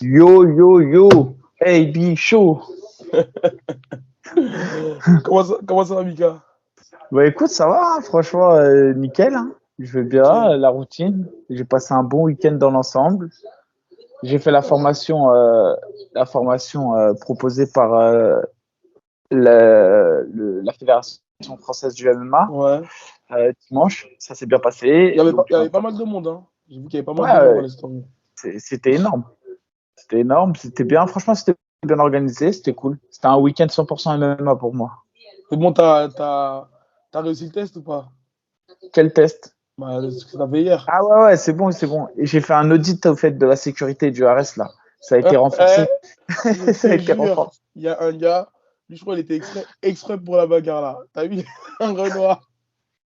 Yo, yo, yo, hey, B, chaud. Comment ça va, Mika? Bah écoute, ça va, hein, franchement, nickel, hein. Je vais bien, Ok. la routine. J'ai passé un bon week-end dans l'ensemble. J'ai fait la formation proposée par la Fédération française du MMA Ouais. dimanche. Ça s'est bien Il passé. y avait pas, Donc, il y avait pas mal de monde, hein. J'ai vu qu'il y avait pas mal ouais, de monde dans les stories. c'était énorme. C'était énorme, c'était bien. Franchement, c'était bien organisé, c'était cool. C'était un week-end 100% MMA pour moi. C'est bon, t'as réussi le test ou pas? Quel test? Bah, ce que t'as fait hier. Ah ouais, ouais, c'est bon, c'est bon. Et j'ai fait un audit au fait de la sécurité du RS là. Ça a été Ah, renforcé. je Ça a te été jure, renforcé. il y a un gars, lui, je crois, il était exprès pour la bagarre là. T'as vu? Un Renoir,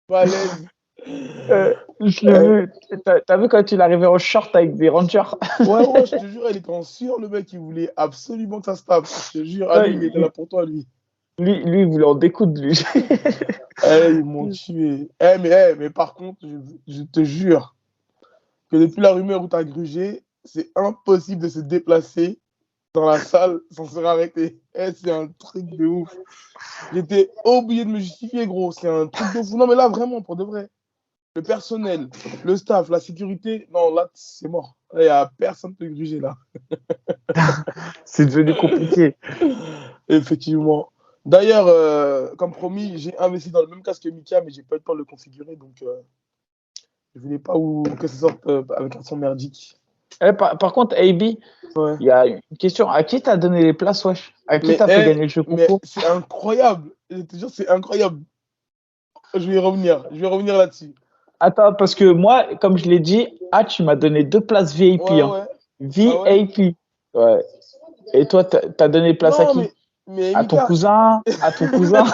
balèze. Je l'ai Euh, vu. T'as vu quand il arrivait en short avec des rangers? ouais, ouais, je te jure, il était en sueur, le mec, il voulait absolument que ça se tape. Je te jure, ah, Ouais, lui, il était là pour toi, lui. lui, il voulait en découdre, lui. Eh, ils m'ont tué. Mais par contre, je te jure que depuis la rumeur où t'as grugé, c'est impossible de se déplacer dans la salle sans se faire arrêter. Eh, c'est un truc de ouf. J'étais obligé de me justifier, gros. C'est un truc de fou. Non, mais là, vraiment, pour de vrai. Le personnel, le staff, la sécurité, non, là, c'est mort. Il n'y a personne de gruger, là. C'est devenu compliqué. Effectivement. D'ailleurs, comme promis, j'ai investi dans le même casque que Mika, mais j'ai pas eu le temps de le configurer, donc je voulais pas que ça sorte avec un son merdique. Par contre, AB, il Ouais. y a une question. À qui t'as donné les places, wesh? À qui Mais, t'as fait gagner le jeu mais concours? c'est incroyable. Je te jure, c'est incroyable. Je vais y revenir. Je vais revenir là-dessus. Attends, parce que moi, comme je l'ai dit, tu m'as donné 2 places VIP, Ouais, hein. ouais. Ah ouais? VIP. Ouais. Et toi, t'as donné place à Non, qui? mais À ton Mika. cousin? À ton cousin?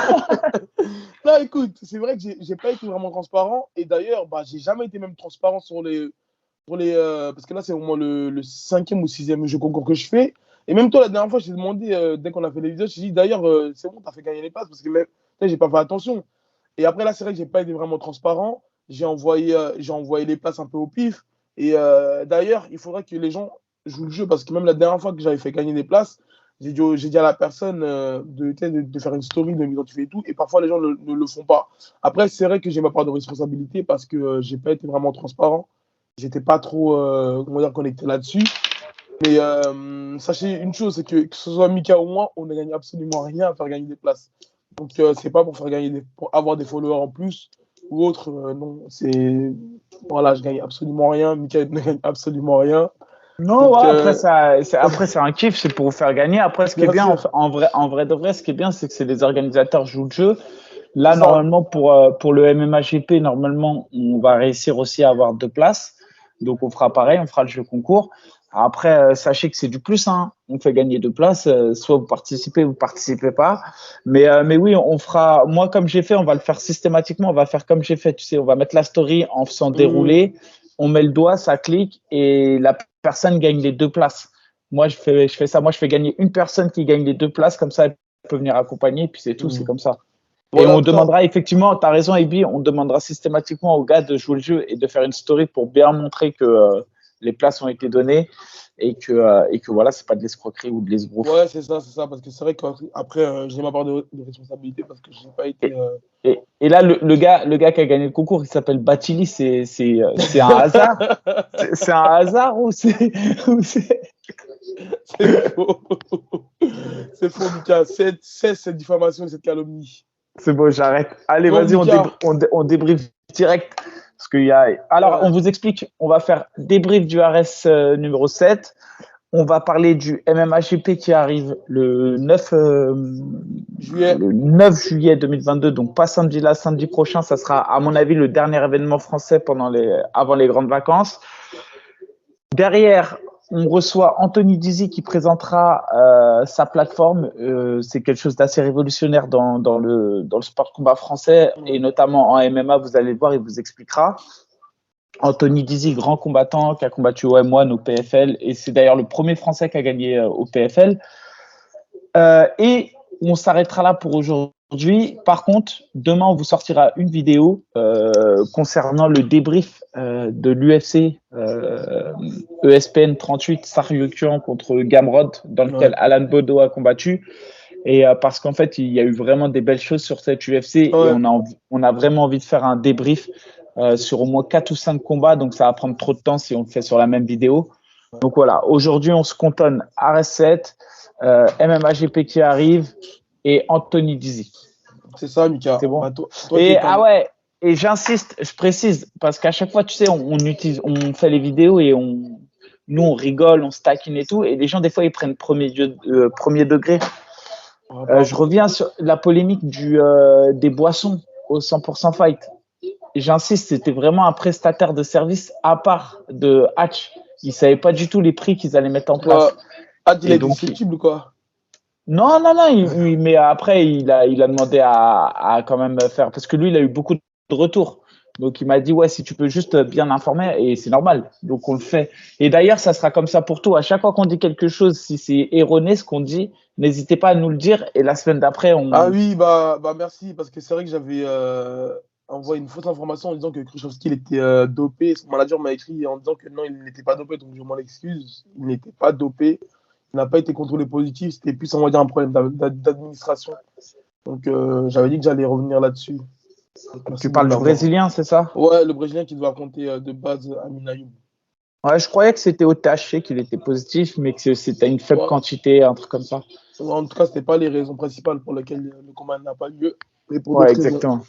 Non, écoute, c'est vrai que j'ai pas été vraiment transparent. Et d'ailleurs, bah, j'ai jamais été même transparent parce que là, c'est au moins le cinquième ou sixième jeu concours que je fais. Et même toi, la dernière fois, je t'ai demandé, dès qu'on a fait les vidéos, je t'ai dit, d'ailleurs, c'est bon, t'as fait gagner les places parce que même, tu sais, j'ai pas fait attention. Et après, là, c'est vrai que j'ai pas été vraiment transparent. J'ai envoyé les places un peu au pif. Et d'ailleurs, il faudrait que les gens jouent le jeu parce que même la dernière fois que j'avais fait gagner des places, j'ai dit à la personne de faire une story, de m'identifier et tout. Et parfois, les gens ne le font pas. Après, c'est vrai que j'ai ma part de responsabilité parce que j'ai pas été vraiment transparent. J'étais pas trop, comment dire, connecté là-dessus. Mais sachez une chose, c'est que ce soit Mika ou moi, on ne gagne absolument rien à faire gagner des places. Donc, c'est pas pour faire gagner pour avoir des followers en plus ou autre. Non, c'est. Voilà, je gagne absolument rien. Mika ne gagne absolument rien. Non, Donc, ouais, après, c'est un kiff, c'est pour vous faire gagner. Après, ce qui est bien bien, sûr, en vrai de vrai, ce qui est bien, c'est que c'est les organisateurs jouent le jeu. c'est Là, ça. normalement, pour le MMA-GP, normalement, on va réussir aussi à avoir 2 places. Donc, on fera pareil, on fera le jeu concours. Après, sachez que c'est du plus, hein. On fait gagner 2 places. Soit vous participez pas. Mais oui, on fera. Moi, comme j'ai fait, on va le faire systématiquement. On va faire comme j'ai fait. Tu sais, on va mettre la story en faisant Hum, dérouler. On met le doigt, ça clique et la personne gagne les 2 places. Moi, je fais ça. Moi, je fais gagner une personne qui gagne les 2 places. Comme ça, elle peut venir accompagner. Puis c'est tout. C'est hum. comme ça. Et Voilà, on en tout cas, demandera effectivement, tu as raison, Ebi, on demandera systématiquement aux gars de jouer le jeu et de faire une story pour bien montrer que les places ont été données et que voilà, c'est pas de l'escroquerie ou de l'esbrouf. ouais, c'est ça, parce que c'est vrai qu'après, j'ai ma part de responsabilité parce que j'ai pas été. Et, et là, le gars qui a gagné le concours, il s'appelle Batili, c'est un hasard? C'est un hasard ou c'est. C'est faux. C'est faux, Mika. Cesse cette diffamation et cette calomnie. C'est bon, j'arrête. Allez, Bon, vas-y, Mika, on débriefe direct. Parce qu'il y a. Alors, on ouais, vous explique, on va faire débrief du RS numéro 7. On va parler du MMAGP qui arrive juillet. le 9 juillet 2022, donc pas samedi là, samedi prochain, ça sera à mon avis le dernier événement français avant les grandes vacances. Derrière, on reçoit Anthony Dizzy qui présentera sa plateforme. C'est quelque chose d'assez révolutionnaire dans le sport de combat français et Ouais. notamment en MMA, vous allez le voir, il vous expliquera. Anthony Dizzy, grand combattant qui a combattu au M1, au PFL, et c'est d'ailleurs le premier Français qui a gagné au PFL. Et on s'arrêtera là pour aujourd'hui. aujourd'hui, par contre, demain, on vous sortira une vidéo concernant le débrief de l'UFC ESPN 38 Saryokian contre Gamrod, dans lequel Alan Bodo a combattu. Et parce qu'en fait, il y a eu vraiment des belles choses sur cette UFC et on a vraiment envie de faire un débrief sur au moins 4 ou 5 combats. Donc, ça va prendre trop de temps si on le fait sur la même vidéo. Donc voilà, aujourd'hui, on se cantonne RS7, MMA GP qui arrive et Anthony Dizzy. C'est ça, Mika. C'est bon. Bah, toi, et ouais, et j'insiste, je précise, parce qu'à chaque fois, tu sais, on fait les vidéos et nous, on rigole, on se taquine et tout, et les gens, des fois, ils prennent premier degré. Je reviens sur la polémique des boissons au 100% Fight. Et j'insiste, c'était vraiment un prestataire de service à part de Hatch. Ils ne savaient pas du tout les prix qu'ils allaient mettre en place. Hatch, il est susceptible ou quoi? Non, mais après, il a demandé à quand même faire, parce que lui, il a eu beaucoup de retours. Donc, il m'a dit, ouais, si tu peux juste bien informer, et c'est normal. Donc, on le fait. Et d'ailleurs, ça sera comme ça pour tout. À chaque fois qu'on dit quelque chose, si c'est erroné ce qu'on dit, n'hésitez pas à nous le dire. Et la semaine d'après, Ah oui, bah merci, parce que c'est vrai que j'avais envoyé une fausse information en disant que Krzyzewski était dopé. Son manager m'a écrit en disant que non, il n'était pas dopé, donc je m'en excuse. Il n'était pas dopé. Il n'a pas été contrôlé positif. C'était plus, on va dire, un problème d'administration. Donc, j'avais dit que j'allais revenir là-dessus. Tu parles du Brésilien, c'est ça? Ouais, le Brésilien qui doit compter de base Amin Ayoub. Ouais, je croyais que c'était au THC qu'il était positif, mais que c'était une faible quantité, un truc comme ça. En tout cas, ce n'était pas les raisons principales pour lesquelles le combat n'a pas lieu. Mais pour ouais, exactement.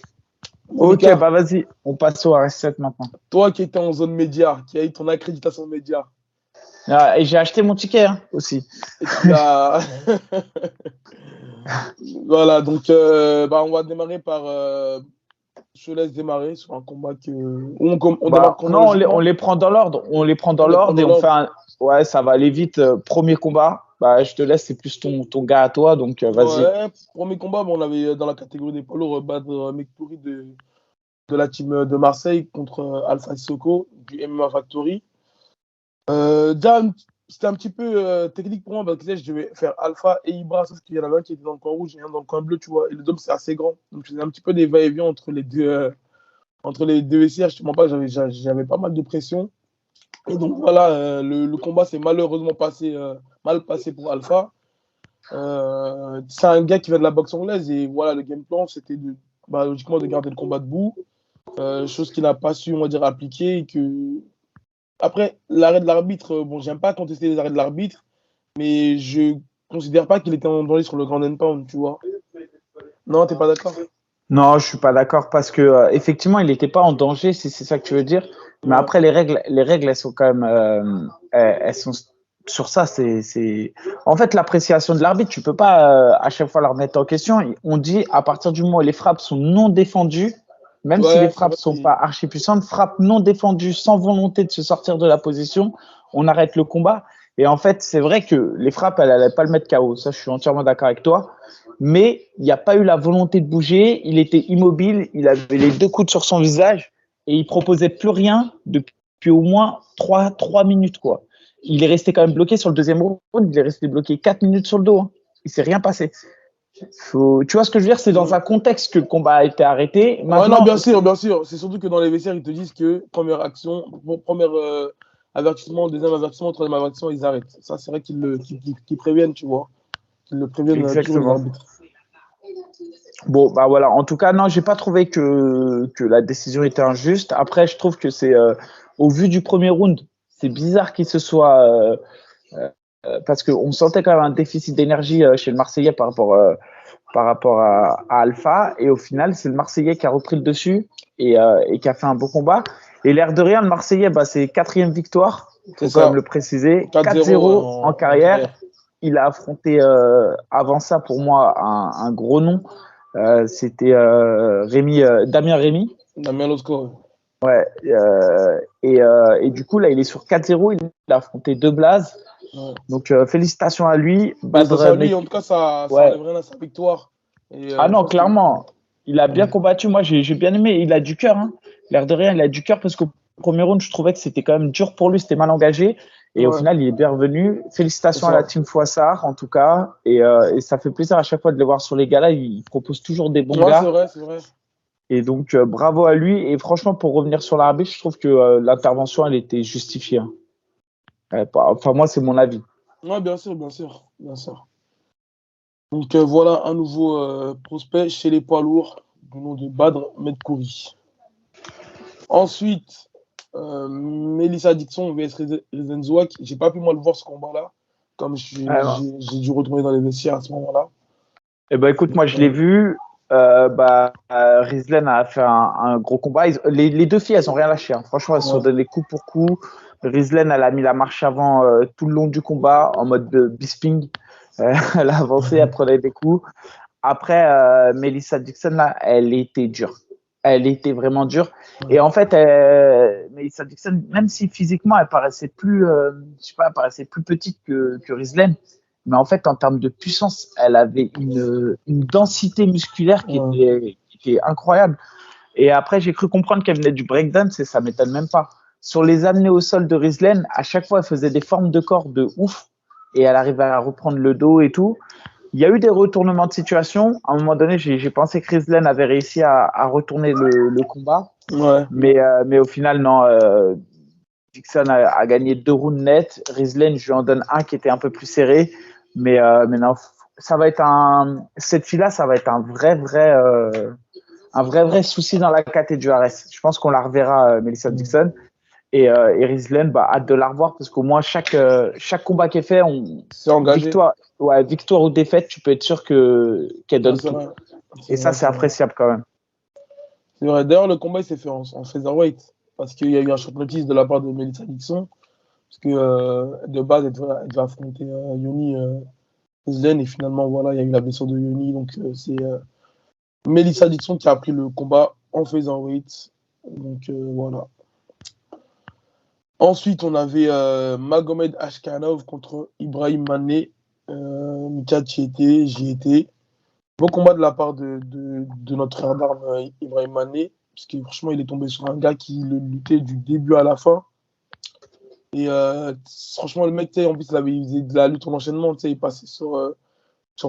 Ok, bah vas-y, on passe au RS7 maintenant. Toi qui étais en zone média, qui a eu ton accréditation média. Et j'ai acheté mon ticket aussi. Et tu l'as... Voilà, donc on va démarrer par... Je te laisse démarrer sur un combat que... on les prend dans l'ordre. On les prend dans l'ordre et on fait un... Ouais, ça va aller vite. Premier combat, bah, je te laisse, c'est plus ton gars à toi, donc vas-y. Ouais, premier combat, on avait dans la catégorie des poids lourds Badr Mektouri de la team de Marseille contre Alpha Sissoko du MMA Factory. Déjà, c'était un petit peu technique pour moi parce que je devais faire Alpha et Ibra, sauf qu'il y en avait un qui était dans le coin rouge et un dans le coin bleu, tu vois. Et le dôme, c'est assez grand. Donc, je faisais un petit peu des va-et-vient entre les deux vestiaires. Je ne te mens pas, j'avais pas mal de pression. Et donc, voilà, le combat s'est malheureusement mal passé pour Alpha. C'est un gars qui vient de la boxe anglaise et voilà, le game plan, c'était logiquement de garder le combat debout. Chose qu'il n'a pas su, on va dire, appliquer et que. Après, l'arrêt de l'arbitre, bon, j'aime pas contester les arrêts de l'arbitre, mais je considère pas qu'il était en danger sur le ground and pound, tu vois. Non, t'es pas d'accord? Non, je suis pas d'accord parce que effectivement, il n'était pas en danger, si c'est ça que tu veux dire. Mais après, les règles, elles sont quand même, elles sont sur ça. En fait, l'appréciation de l'arbitre, tu peux pas à chaque fois la remettre en question. On dit à partir du moment où les frappes sont non défendues. Même si les frappes sont pas archi puissantes, frappe non défendue sans volonté de se sortir de la position, on arrête le combat. Et en fait, c'est vrai que les frappes, elles n'allaient pas le mettre KO. Ça, je suis entièrement d'accord avec toi. Mais il n'y a pas eu la volonté de bouger. Il était immobile. Il avait les deux coudes sur son visage et il proposait plus rien depuis au moins 3 minutes, quoi. Il est resté quand même bloqué sur le deuxième round. Il est resté bloqué 4 minutes sur le dos. Il s'est rien passé. Tu vois ce que je veux dire? C'est dans un contexte que le combat a été arrêté. Maintenant, non, bien sûr. C'est surtout que dans les vestiaires, ils te disent que première action, avertissement, deuxième avertissement, troisième avertissement, ils arrêtent. Ça, c'est vrai qu'ils préviennent, tu vois. Qu'ils le préviennent toujours les arbitres. Bon, bah voilà. En tout cas, non, j'ai pas trouvé que la décision était injuste. Après, je trouve que c'est, au vu du premier round, c'est bizarre qu'il se soit... parce qu'on sentait quand même un déficit d'énergie chez le Marseillais par rapport à Alpha. Et au final, c'est le Marseillais qui a repris le dessus et qui a fait un beau combat. Et l'air de rien, le Marseillais, c'est 4e victoire. Il faut quand même le préciser. 4-0 en carrière. Il a affronté avant ça, pour moi, un gros nom. C'était Damien Rémy. Damien Losco. Ouais. Et du coup, là, il est sur 4-0. Il a affronté deux blazes. Ouais. Donc, félicitations à lui. Félicitations à lui. En tout cas, ça enlève rien à sa victoire. Et, non, clairement. Il a bien combattu. Moi, j'ai bien aimé. Il a du cœur. Hein. L'air de rien, il a du cœur parce qu'au premier round, je trouvais que c'était quand même dur pour lui. C'était mal engagé. Et au final, il est bien revenu. Félicitations à la team Fouassard, en tout cas. Et ça fait plaisir à chaque fois de les voir sur les galas. Ils proposent toujours des bons gars. C'est vrai, c'est vrai. Et donc, bravo à lui. Et franchement, pour revenir sur l'arbitre, je trouve que l'intervention, elle était justifiée. Hein. Enfin, moi, c'est mon avis. Ouais, bien sûr, bien sûr, bien sûr. Donc voilà un nouveau prospect chez les poids lourds du nom de Badr Medkouri. Ensuite, Melissa Dixon vs Rizenzouak. J'ai pas pu moi le voir ce combat-là, comme j'ai dû retourner dans les vestiaires à ce moment-là. Eh ben écoute, moi je l'ai vu. Rizlen a fait un gros combat. Les deux filles, elles ont rien lâché. Hein. Franchement, elles se sont données coup pour coup. Rizlen, elle a mis la marche avant tout le long du combat en mode de bisping. Elle a avancé, elle prenait des coups. Après, Melissa Dixon, là, elle était dure. Elle était vraiment dure. Et en fait, Melissa Dixon, même si physiquement, elle paraissait plus, je sais pas, elle paraissait plus petite que Rizlen, mais en fait, en termes de puissance, elle avait une densité musculaire qui était incroyable. Et après, j'ai cru comprendre qu'elle venait du breakdance et ça m'étonne même pas. Sur les amener au sol de Rizlen, à chaque fois, elle faisait des formes de corps de ouf et elle arrivait à reprendre le dos et tout. Il y a eu des retournements de situation. À un moment donné, j'ai pensé que Rizlen avait réussi à retourner le combat. Mais au final, non. Dixon a gagné 2 rounds nets. Rizlen, je lui en donne un qui était un peu plus serré. Mais non, ça va être cette fille-là, ça va être un vrai souci dans la KT du RS. Je pense qu'on la reverra, Melissa Dixon. Et Rizlen, hâte de la revoir parce qu'au moins chaque combat qui est fait, victoire ou défaite, tu peux être sûr qu'elle donne tout. Et ça, c'est appréciable quand même. C'est vrai. D'ailleurs, le combat il s'est fait en featherweight parce qu'il y a eu un champion de de la part de Melissa Dixon. Parce que de base, elle devait affronter Yoni Rizlen et finalement, voilà, il y a eu la blessure de Yoni. Donc, c'est Melissa Dixon qui a pris le combat en featherweight. Donc, voilà. Ensuite, on avait Magomed Ashkanov contre Ibrahim Mané. Mika, j'y étais. Bon combat de la part de notre frère d'armes Ibrahim Mané, parce que franchement, il est tombé sur un gars qui le luttait du début à la fin. Et franchement, le mec, en plus, il faisait de la lutte en enchaînement, il passait sur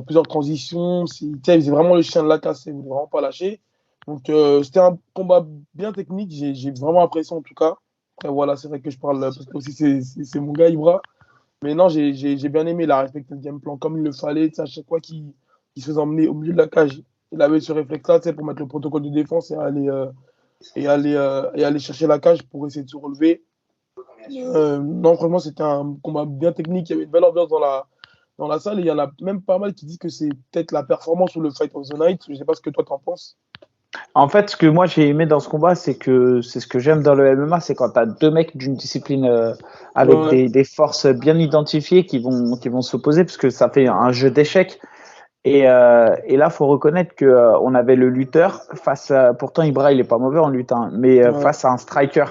plusieurs transitions. Il faisait vraiment le chien de la casse, il ne voulait vraiment pas lâcher. Donc, c'était un combat bien technique, j'ai vraiment apprécié en tout cas. Après, voilà, c'est vrai que je parle parce que aussi c'est mon gars, Ibra. Mais non, j'ai bien aimé, il a respecté le game plan comme il le fallait. À chaque fois qu'il se faisait emmener au milieu de la cage, il avait ce réflexe-là pour mettre le protocole de défense et aller chercher la cage pour essayer de se relever. Non, franchement, c'était un combat bien technique. Il y avait une belle ambiance dans la salle. Et il y en a même pas mal qui disent que c'est peut-être la performance ou le fight of the night. Je ne sais pas ce que toi t'en penses. En fait, ce que moi j'ai aimé dans ce combat, c'est ce que j'aime dans le MMA, c'est quand tu as deux mecs d'une discipline avec des forces bien identifiées qui vont s'opposer, parce que ça fait un jeu d'échecs. Et là, faut reconnaître que on avait le lutteur face à, pourtant Ibra il est pas mauvais en lutte, hein, mais face à un striker.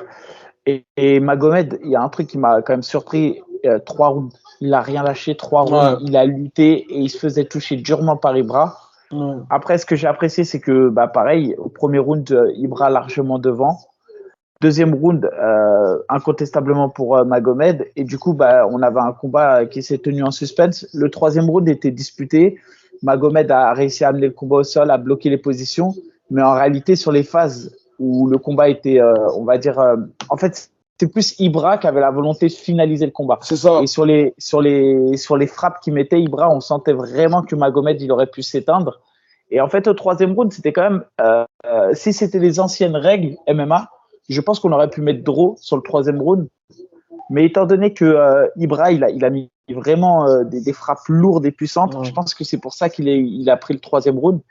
Et Magomed, il y a un truc qui m'a quand même surpris, 3 rounds. Il a rien lâché, 3 rounds. Il a lutté et il se faisait toucher durement par Ibra. Après, ce que j'ai apprécié, c'est que, pareil, au premier round, Ibra largement devant. Deuxième round, incontestablement pour Magomed. Et du coup, on avait un combat qui s'est tenu en suspense. Le troisième round était disputé. Magomed a réussi à amener le combat au sol, à bloquer les positions. Mais en réalité, sur les phases où le combat était, on va dire, en fait, c'est plus Ibra qui avait la volonté de finaliser le combat. C'est ça. Et sur les frappes qu'il mettait, Ibra, on sentait vraiment que Magomed, il aurait pu s'éteindre. Et en fait, au troisième round, c'était quand même, si c'était les anciennes règles MMA, je pense qu'on aurait pu mettre draw sur le troisième round. Mais étant donné que Ibra, il a mis vraiment des frappes lourdes et puissantes, je pense que c'est pour ça qu'il a pris le troisième round.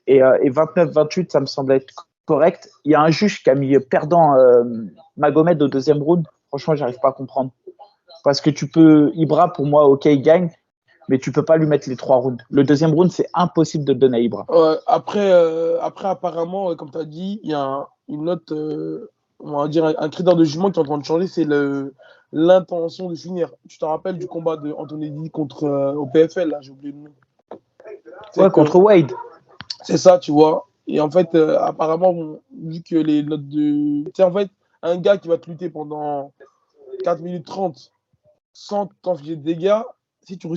Et 29-28, ça me semble être correct. Il y a un juge qui a mis perdant Magomed au deuxième round. Franchement, j'arrive pas à comprendre. Parce que Ibra, pour moi, ok, il gagne, mais tu peux pas lui mettre les 3 rounds. Le deuxième round, c'est impossible de le donner à Ibra. Après, apparemment, comme tu as dit, il y a une autre, on va dire un critère de jugement qui est en train de changer, c'est l'intention de finir. Tu te rappelles du combat de Antonelli contre au PFL, là, j'ai oublié le nom. Contre Wade. C'est ça, tu vois. Et en fait, apparemment, vu que les notes de. Tu sais, en fait, un gars qui va te lutter pendant 4 minutes 30 sans t'enfiler de dégâts, si tu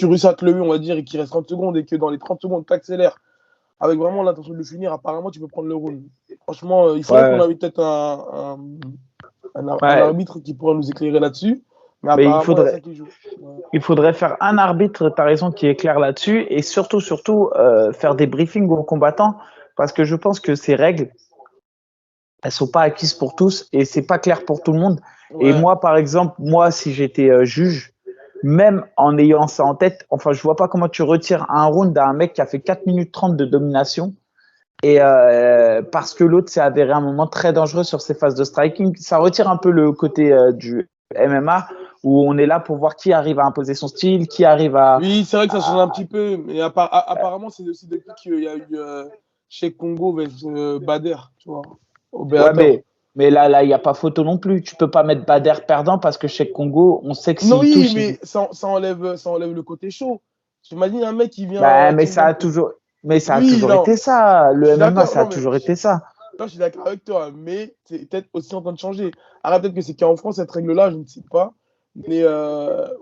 réussis à te lever, on va dire, et qu'il reste 30 secondes et que dans les 30 secondes, tu accélères avec vraiment l'intention de le finir, apparemment, tu peux prendre le round. Franchement, il faudrait qu'on Ouais, ait peut-être un ouais. arbitre qui pourrait nous éclairer là-dessus. Mais Mais apparemment, il y a ça qui joue. Ouais. il faudrait faire un arbitre, tu as raison, qui est clair là-dessus, et surtout, faire des briefings aux combattants, parce que je pense que ces règles, elles sont pas acquises pour tous, et c'est pas clair pour tout le monde. Et Ouais. moi, par exemple, moi, si j'étais juge, même en ayant ça en tête, enfin, je vois pas comment tu retires un round à un mec qui a fait 4 minutes 30 de domination, et parce que l'autre s'est avéré un moment très dangereux sur ses phases de striking. Ça retire un peu le côté du MMA, où on est là pour voir qui arrive à imposer son style, qui arrive Oui, c'est vrai que ça change un petit peu, mais apparemment, c'est aussi depuis qu'il y a eu chez Congo vs Bader, tu vois, au Ouais, Bellator. mais là, il n'y a pas photo non plus. Tu peux pas mettre Bader perdant parce que chez Congo, on sait que Non, s'il oui, touche, mais ça enlève le côté chaud. J'imagine un mec bah, mais qui vient. ça a Oui, toujours non, été ça. je Le suis MMA, d'accord. ça a Non, mais toujours été ça. non, je suis d'accord avec toi, mais c'est peut-être aussi en train de changer. Alors, peut-être que c'est qu'en France, cette règle-là, je ne sais pas. Mais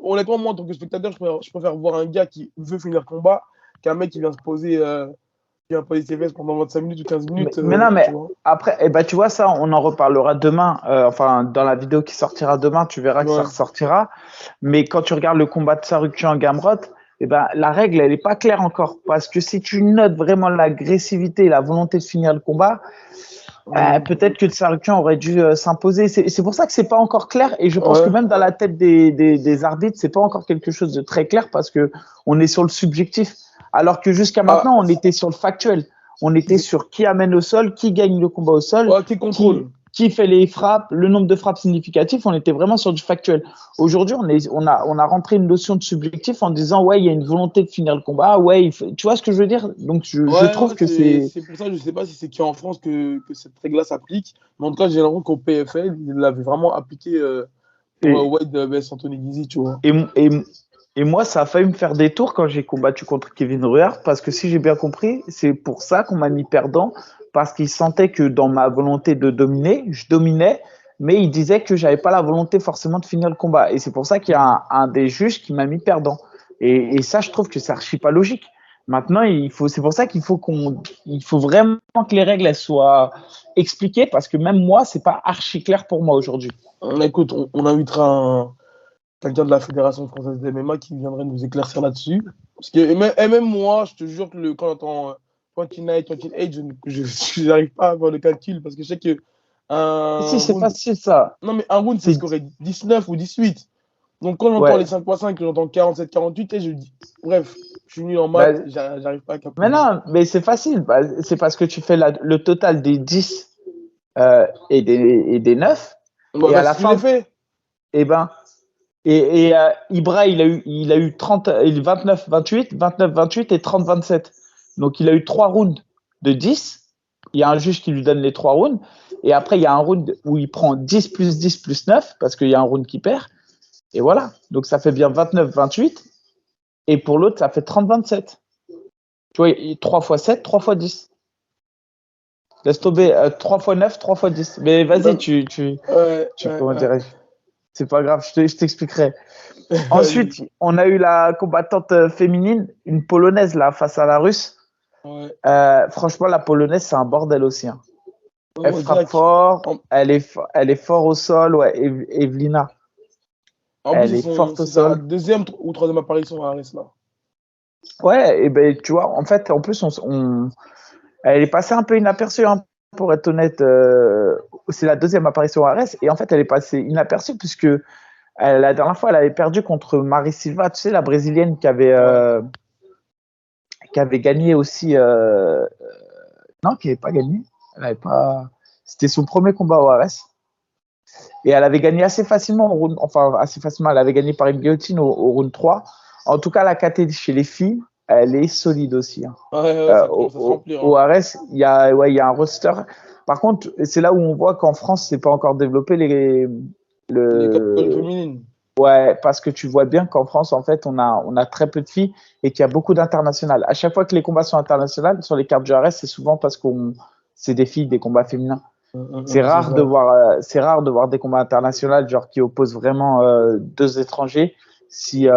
honnêtement, moi, en tant que spectateur, je préfère voir un gars qui veut finir le combat qu'un mec qui vient se poser, qui vient poser ses fesses pendant 25 minutes ou 15 minutes, Mais non, tu mais vois. après, eh ben, tu vois, ça, on en reparlera demain. Enfin, dans la vidéo qui sortira demain, tu verras que ça Ouais. ressortira. Mais quand tu regardes le combat de Sarukian Gamrot, eh ben, la règle, elle n'est pas claire encore. Parce que si tu notes vraiment l'agressivité et la volonté de finir le combat, peut-être que Sarukian aurait dû s'imposer. C'est pour ça que c'est pas encore clair. Et je pense que Ouais. même dans la tête des arbitres, c'est pas encore quelque chose de très clair parce que on est sur le subjectif. Alors que jusqu'à Ah, maintenant, on était sur le factuel. On était c'est- sur qui amène au sol, qui gagne le combat au sol, ouais, qui contrôle. qui fait les frappes, le nombre de frappes significatif. On était vraiment sur du factuel. Aujourd'hui, on a rentré une notion de subjectif en disant, ouais, il y a une volonté de finir le combat. Ouais, tu vois ce que je veux dire? Donc, je Ouais, trouve ouais, que c'est, c'est pour ça, je ne sais pas si c'est qu'en France que cette règle-là s'applique. Mais en tout cas, j'ai l'impression qu'au PFL, il l'avait vraiment appliqué pour et, Wade vs Anthony Gizzi, tu vois. et, et, et moi, ça a failli me faire des tours quand j'ai combattu contre Kevin Ruard, parce que si j'ai bien compris, c'est pour ça qu'on m'a mis perdant, parce qu'il sentait que dans ma volonté de dominer, je dominais, mais il disait que j'avais pas la volonté forcément de finir le combat. Et c'est pour ça qu'il y a un des juges qui m'a mis perdant. Et ça, je trouve que c'est archi pas logique. Maintenant, c'est pour ça il faut vraiment que les règles elles soient expliquées, parce que même moi, c'est pas archi clair pour moi aujourd'hui. Écoute, on invitera quelqu'un de la Fédération française d'MMA qui viendrait nous éclaircir là-dessus. Parce que et même moi, je te jure que quand j'entends 29, 28, je n'arrive pas à faire le calcul parce que je sais que Si, un c'est round. facile ça. Non, mais un round, c'est C'est, scoré 19 ou 18. Donc quand j'entends les ouais. 5x5, que j'entends 47, 48, et je dis, bref, je suis nul en maths, Bah, j'arrive pas à capter. mais non, mais c'est facile. Bah, c'est parce que tu fais le total des 10 et des 9. Bah, Et à bah, c'est la ce que j'ai fin, fait. eh ben, Ibra, il a eu 30, 29, 28, 29, 28 et 30, 27. Donc, il a eu 3 rounds de 10. Il y a un juge qui lui donne les 3 rounds. Et après, il y a un round où il prend 10 plus 10 plus 9 parce qu'il y a un round qui perd. Et voilà. Donc, ça fait bien 29, 28. Et pour l'autre, ça fait 30, 27. Tu vois, 3 fois 7, 3 fois 10. Laisse tomber 3 fois 9, 3 fois 10. Mais vas-y, Non, comment ouais. dirais-je? C'est pas grave, je t'expliquerai. Vas-y. Ensuite, on a eu la combattante féminine, une polonaise là, face à la russe. Ouais. Franchement, la polonaise, c'est un bordel aussi, hein. Elle frappe Jack. fort, En, elle est fort au sol, ouais, Evelina. en plus, Elle est forte au c'est sa sol. deuxième ou troisième apparition à Ares, là. Ouais, et ben tu vois, en fait, en plus, elle est passée un peu inaperçue, hein, pour être honnête. C'est la deuxième apparition à Arès, et en fait, elle est passée inaperçue puisque la dernière fois, elle avait perdu contre Mari Silva, tu sais, la brésilienne Ouais. qui avait gagné aussi. Non, qui n'avait pas gagné. Elle avait pas. C'était son premier combat au Arès. Et elle avait gagné assez facilement enfin assez facilement, elle avait gagné par une guillotine au round 3. En tout cas, la KT chez les filles, elle est solide aussi, hein. Ouais, ça commence à se remplir, Au hein. Ares, il y a un roster. Par contre, c'est là où on voit qu'en France, c'est pas encore développé Les catégories le, féminines. ouais, parce que tu vois bien qu'en France, en fait, on a très peu de filles et qu'il y a beaucoup d'internationales. À chaque fois que les combats sont internationaux sur les cartes du Ares, c'est souvent parce c'est des filles, des combats féminins. C'est C'est rare de ça. voir, c'est rare de voir des combats internationaux genre qui opposent vraiment deux étrangers si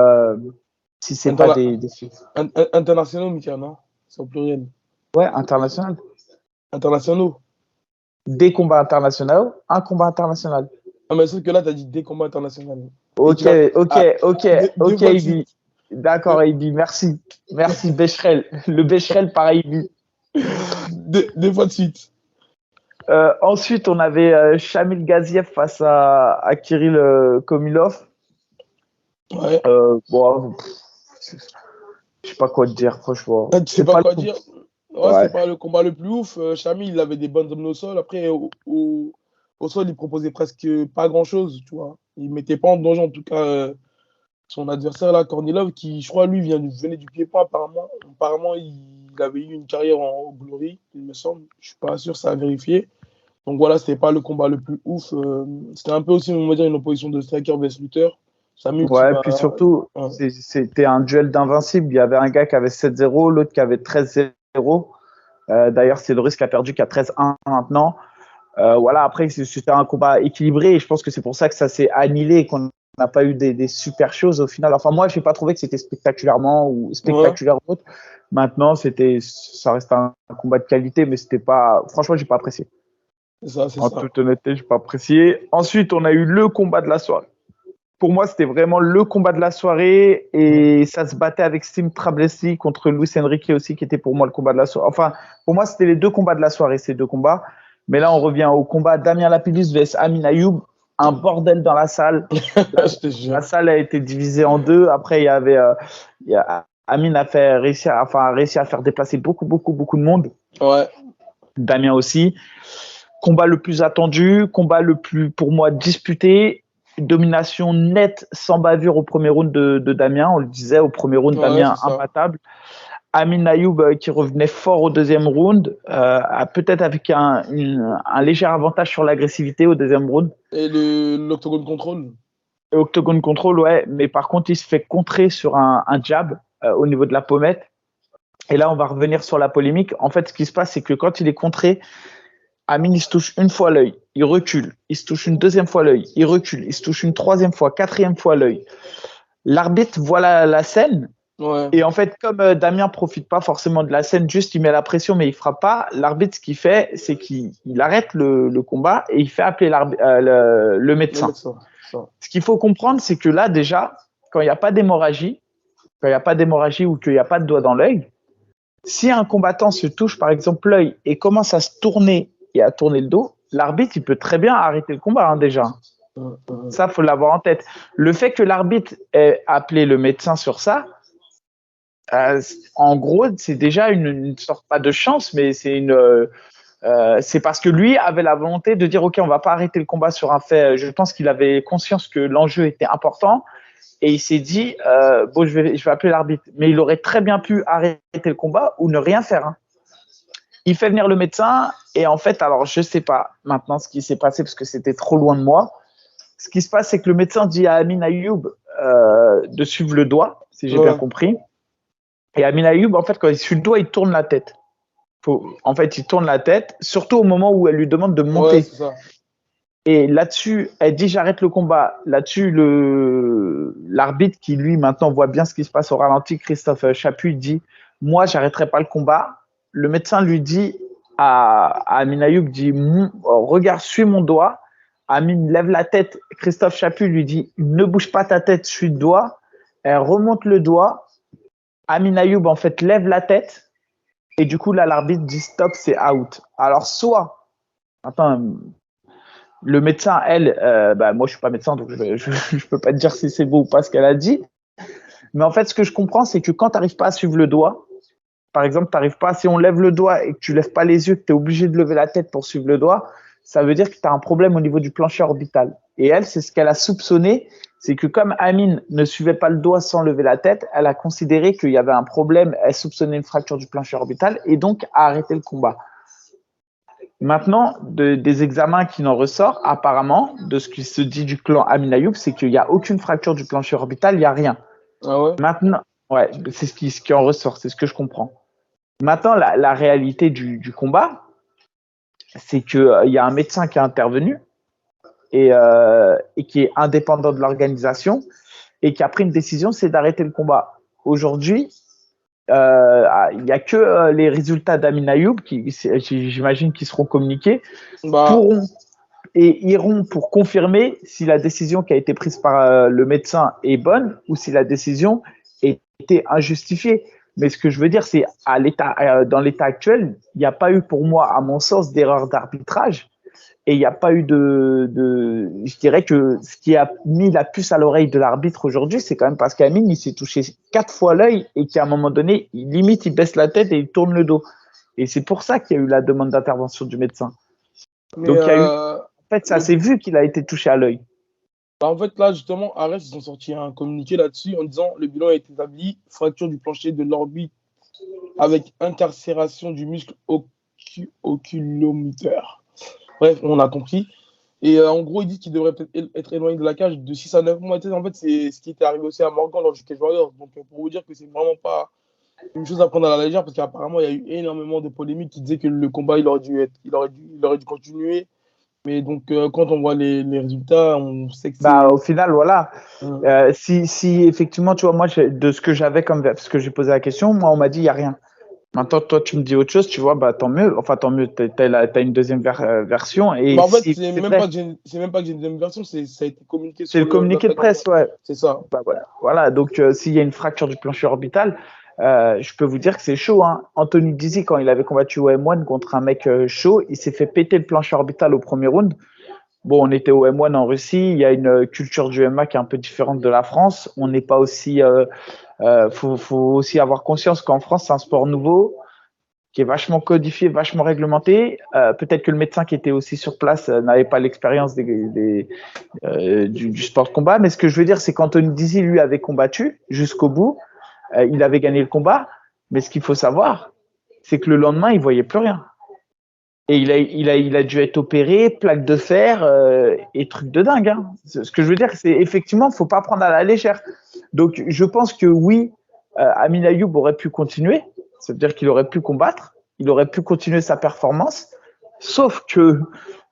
si c'est pas Interna- des internationaux, Mika, non? C'est au pluriel. ouais international, Internationaux. des combats internationaux, un combat international. Ah, mais sauf que là, tu as dit des combats internationaux. Et Ok, tu l'as. ok, Ah, ok, deux ok, fois de suite. Ibi. D'accord, Deux, Ibi, merci. Merci, Becherel. Le Becherel par Ibi. deux fois de suite. Ensuite, on avait Shamil Gaziev face à Kirill Komilov. Ouais. Bon, je sais pas quoi te dire, franchement. Ah, tu sais C'est pas pas le quoi coup. dire. Ouais, c'était Ouais. pas le combat le plus ouf. Chami, il avait des bonnes hommes au sol. Après, au sol, il proposait presque pas grand-chose, tu vois. Il mettait pas en danger, en tout cas, son adversaire, là, Kornilov, qui, je crois, lui, venait du pied-point, apparemment. Apparemment, il avait eu une carrière en Glory, il me semble. Je suis pas sûr, ça a vérifié. Donc voilà, c'était pas le combat le plus ouf. C'était un peu aussi, on va dire, une opposition de striker vs lutteur. Samu qui Ouais, m'a. puis surtout, Ouais. c'était un duel d'invincible. Il y avait un gars qui avait 7-0, l'autre qui avait 13-0. D'ailleurs, c'est le Russe qui a perdu, qui a 13-1 maintenant. Voilà, après, c'était un combat équilibré et je pense que c'est pour ça que ça s'est annihilé et qu'on n'a pas eu des super choses au final. Enfin, moi, je n'ai pas trouvé que c'était spectaculairement ou Ouais, spectaculaire ou autre. Maintenant, ça reste un combat de qualité, mais c'était pas, franchement, j'ai pas apprécié. c'est ça, c'est En ça. toute honnêteté, j'ai pas apprécié. Ensuite, on a eu le combat de la soirée. Pour moi, c'était vraiment le combat de la soirée et ça se battait avec Sim Trablesi contre Luis Enrique aussi, qui était pour moi le combat de la soirée. Enfin, pour moi, c'était les deux combats de la soirée, ces deux combats. Mais là, on revient au combat Damien Lapillus vs Amin Ayoub. Un bordel dans la salle. La, Je te la jure. salle a été divisée en deux. Après, Amin a réussi à faire déplacer beaucoup de monde. Ouais. Damien aussi. Combat le plus attendu, combat le plus, pour moi, disputé. Domination nette, sans bavure au premier round de Damien. On le disait, au premier round, Ouais, c'est Damien ça. imbattable. Amin Ayoub qui revenait fort au deuxième round, peut-être avec un léger avantage sur l'agressivité au deuxième round. Et l'octogone contrôle. Et Octogone contrôle, ouais, mais par contre, il se fait contrer sur un jab au niveau de la pommette. Et là, on va revenir sur la polémique. En fait, ce qui se passe, c'est que quand il est contré, Amin, il se touche une fois l'œil, il recule, il se touche une deuxième fois l'œil, il recule, il se touche une troisième fois, quatrième fois l'œil. L'arbitre voit la scène Ouais. et en fait, comme Damien profite pas forcément de la scène, juste il met la pression mais il frappe pas, l'arbitre ce qu'il fait, c'est qu'il arrête le combat et il fait appeler le Le médecin. médecin. Ça. Ce qu'il faut comprendre, c'est que là déjà, quand il n'y a pas d'hémorragie, ou qu'il n'y a pas de doigt dans l'œil, si un combattant se touche par exemple l'œil et commence à se tourner et à tourner le dos, l'arbitre il peut très bien arrêter le combat déjà. Ça, faut l'avoir en tête. Le fait que l'arbitre ait appelé le médecin sur ça, en gros, c'est déjà une sorte pas de chance, mais c'est parce que lui avait la volonté de dire ok, on va pas arrêter le combat sur un fait. Je pense qu'il avait conscience que l'enjeu était important et il s'est dit bon, je vais appeler l'arbitre. Mais il aurait très bien pu arrêter le combat ou ne rien faire. Hein. Il fait venir le médecin et en fait, alors je sais pas maintenant ce qui s'est passé parce que c'était trop loin de moi. Ce qui se passe, c'est que le médecin dit à Amin Ayoub de suivre le doigt, si j'ai bien Ouais. compris. Et Amin Ayoub, en fait, quand il suit le doigt, il tourne la tête. En fait, il tourne la tête, surtout au moment où elle lui demande de Ouais, monter. c'est ça. Et là-dessus, elle dit j'arrête le combat. Là-dessus, l'arbitre qui lui maintenant voit bien ce qui se passe au ralenti, Christophe Chapuis, dit moi, j'arrêterai pas le combat. Le médecin lui dit à Amin Ayoub dit regarde, suis mon doigt. Amin lève la tête. Christophe Chapuis lui dit ne bouge pas ta tête, suis le doigt. Elle remonte le doigt. Amin Ayoub en fait lève la tête et du coup là l'arbitre dit stop, c'est out. Alors soit attends, le médecin, elle, moi je suis pas médecin donc je peux pas te dire si c'est beau ou pas ce qu'elle a dit. Mais en fait ce que je comprends c'est que quand tu n'arrives pas à suivre le doigt, par exemple, t'arrives pas, si on lève le doigt et que tu lèves pas les yeux, que tu es obligé de lever la tête pour suivre le doigt, ça veut dire que tu as un problème au niveau du plancher orbital. Et elle, c'est ce qu'elle a soupçonné, c'est que comme Amine ne suivait pas le doigt sans lever la tête, elle a considéré qu'il y avait un problème, elle soupçonnait une fracture du plancher orbital et donc a arrêté le combat. Maintenant, des examens qui en ressortent, apparemment, de ce qui se dit du clan Amin Ayoub, c'est qu'il n'y a aucune fracture du plancher orbital, il n'y a rien. Ah ouais? Maintenant, ouais, c'est ce qui en ressort, c'est ce que je comprends. Maintenant, la réalité du combat, c'est qu'il y a un médecin qui est intervenu et qui est indépendant de l'organisation et qui a pris une décision, c'est d'arrêter le combat. Aujourd'hui, il n'y a que les résultats d'Amin Ayoub, j'imagine, qui seront communiqués, Bah, et iront pour confirmer si la décision qui a été prise par le médecin est bonne ou si la décision était injustifiée. Mais ce que je veux dire, c'est dans l'état actuel, il n'y a pas eu pour moi, à mon sens, d'erreur d'arbitrage. Et il n'y a pas eu je dirais que ce qui a mis la puce à l'oreille de l'arbitre aujourd'hui, c'est quand même parce qu'Amine, il s'est touché 4 fois l'œil et qu'à un moment donné, limite, il baisse la tête et il tourne le dos. Et c'est pour ça qu'il y a eu la demande d'intervention du médecin. mais Donc, il y a eu, en fait, ça s'est vu qu'il a été touché à l'œil. en fait, là, justement, Arès, ils ont sorti un communiqué là-dessus en disant le bilan a été établi, fracture du plancher de l'orbite avec incarcération du muscle oculomoteur. Bref, on a compris. Et en gros, ils disent qu'il devrait peut-être être éloigné de la cage de 6 à 9 mois. En fait, c'est ce qui était arrivé aussi à Morgan lors du Cage Warriors. Donc, pour vous dire que c'est vraiment pas une chose à prendre à la légère, parce qu'apparemment, il y a eu énormément de polémiques qui disaient que le combat, il aurait dû continuer. Mais donc, quand on voit les résultats, on sait que c'est. Au final, voilà. Si effectivement, tu vois, moi, de ce que j'avais parce que j'ai posé la question, moi, on m'a dit, il n'y a rien. Maintenant, toi, tu me dis autre chose, tu vois, tant mieux. Enfin, tant mieux, t'as une deuxième version. Et En fait, c'est vrai, c'est même pas que j'ai une deuxième version, ça a été communiqué c'est sur le communiqué de presse, ouais. C'est ça. Voilà. Donc, s'il y a une fracture du plancher orbital, je peux vous dire que c'est chaud. Hein. Anthony Dizzy, quand il avait combattu au M1 contre un mec chaud, il s'est fait péter le plancher orbital au premier round. Bon, on était au M1 en Russie. Il y a une culture du MMA qui est un peu différente de la France. On n'est pas aussi. Faut aussi avoir conscience qu'en France, c'est un sport nouveau qui est vachement codifié, vachement réglementé. Peut-être que le médecin qui était aussi sur place n'avait pas l'expérience du sport de combat. Mais ce que je veux dire, c'est qu'Anthony Dizzy, lui, avait combattu jusqu'au bout. Il avait gagné le combat. Mais ce qu'il faut savoir, c'est que le lendemain, il voyait plus rien. Et il a dû être opéré, plaque de fer et truc de dingue. Hein. Ce que je veux dire, c'est effectivement, faut pas prendre à la légère. Donc, je pense que oui, Amin Ayoub aurait pu continuer. Ça veut dire qu'il aurait pu combattre, il aurait pu continuer sa performance. Sauf que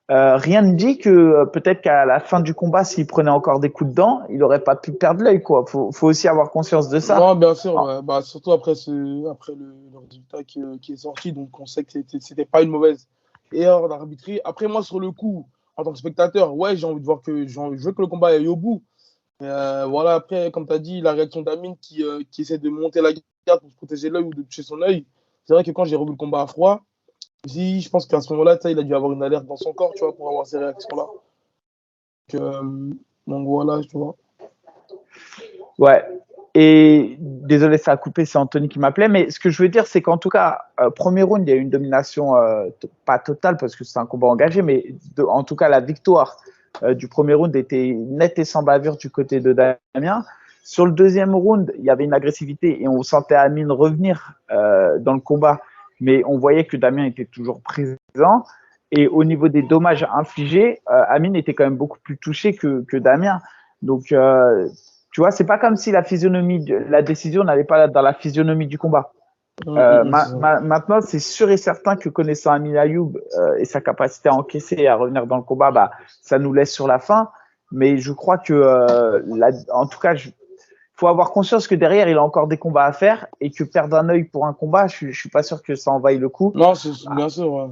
rien ne dit que peut-être qu'à la fin du combat, s'il prenait encore des coups de dents, il n'aurait pas pu perdre l'œil. Faut aussi avoir conscience de ça. Non, bien sûr. Ouais. Bah, surtout après le résultat qui est sorti. Donc, on sait que c'était pas une mauvaise erreur d'arbitrer. Après, moi, sur le coup, en tant que spectateur, ouais, j'ai envie de voir je veux que le combat aille au bout. Voilà, après, comme tu as dit, la réaction d'Amine qui essaie de monter la garde pour se protéger l'œil ou de toucher son œil. C'est vrai que quand j'ai revu le combat à froid, je pense qu'à ce moment-là, il a dû avoir une alerte dans son corps, tu vois, pour avoir ces réactions-là. Donc voilà, tu vois. Ouais. Et désolé, ça a coupé, c'est Anthony qui m'appelait. Mais ce que je veux dire, c'est qu'en tout cas, premier round, il y a eu une domination pas totale parce que c'est un combat engagé, mais en tout cas, la victoire du premier round était nette et sans bavure du côté de Damien. Sur le deuxième round, il y avait une agressivité et on sentait Amine revenir dans le combat, mais on voyait que Damien était toujours présent. Et au niveau des dommages infligés, Amine était quand même beaucoup plus touché que Damien. Donc, tu vois, c'est pas comme si la décision n'allait pas dans la physionomie du combat. Maintenant, c'est sûr et certain que connaissant Amin Ayoub et sa capacité à encaisser et à revenir dans le combat, ça nous laisse sur la fin. Mais je crois que, en tout cas, faut avoir conscience que derrière, il a encore des combats à faire et que perdre un œil pour un combat, je suis pas sûr que ça en vaille le coup. Non, c'est bien sûr. Ouais.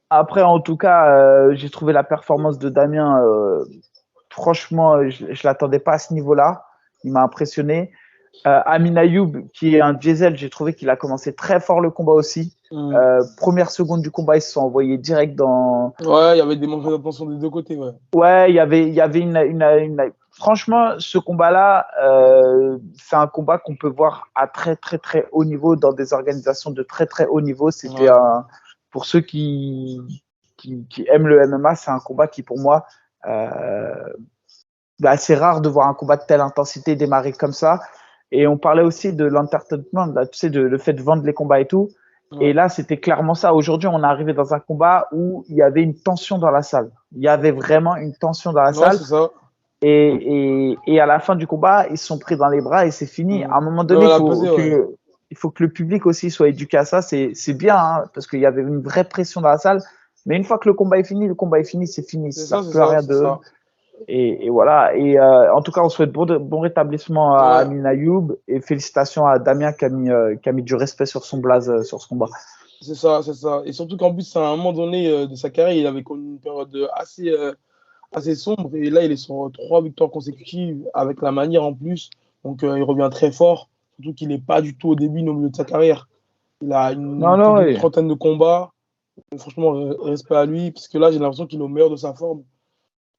Après, en tout cas, j'ai trouvé la performance de Damien, franchement, je l'attendais pas à ce niveau-là. Il m'a impressionné. Amin Ayoub, qui est un diesel, j'ai trouvé qu'il a commencé très fort le combat aussi. Première seconde du combat, ils se sont envoyés direct dans. Ouais, il y avait des manques d'attention des deux côtés. Ouais, ouais, il y avait une. Franchement, ce combat-là, c'est un combat qu'on peut voir à très, très, très haut niveau dans des organisations de très, très haut niveau. C'était pour ceux qui aiment le MMA, c'est un combat qui, pour moi, c'est rare de voir un combat de telle intensité démarrer comme ça. Et on parlait aussi de l'entertainment, tu sais, le fait de vendre les combats et tout. Ouais. Et là, c'était clairement ça. Aujourd'hui, on est arrivé dans un combat où il y avait une tension dans la salle. Il y avait vraiment une tension dans la salle. C'est ça. Et à la fin du combat, ils se sont pris dans les bras et c'est fini. À un moment donné, il faut que le public aussi soit éduqué à ça. C'est bien, hein, parce qu'il y avait une vraie pression dans la salle. Mais une fois que le combat est fini, c'est fini. C'est Ça ça, ne c'est sert à ça, rien c'est de. ça. Et voilà. Et en tout cas, on souhaite bon rétablissement à Ouais, Amin Ayoub et félicitations à Damien qui a mis du respect sur son blaze sur ce combat. c'est ça, c'est ça. Et surtout qu'en plus, à un moment donné de sa carrière, il avait connu une période assez sombre. Et là, il est sur 3 victoires consécutives avec la manière en plus. Donc, il revient très fort. Surtout qu'il n'est pas du tout au début ni au milieu de sa carrière. Il a Non, plus non, d'une oui. trentaine de combats. Donc, franchement, respect à lui. Parce que là, j'ai l'impression qu'il est au meilleur de sa forme.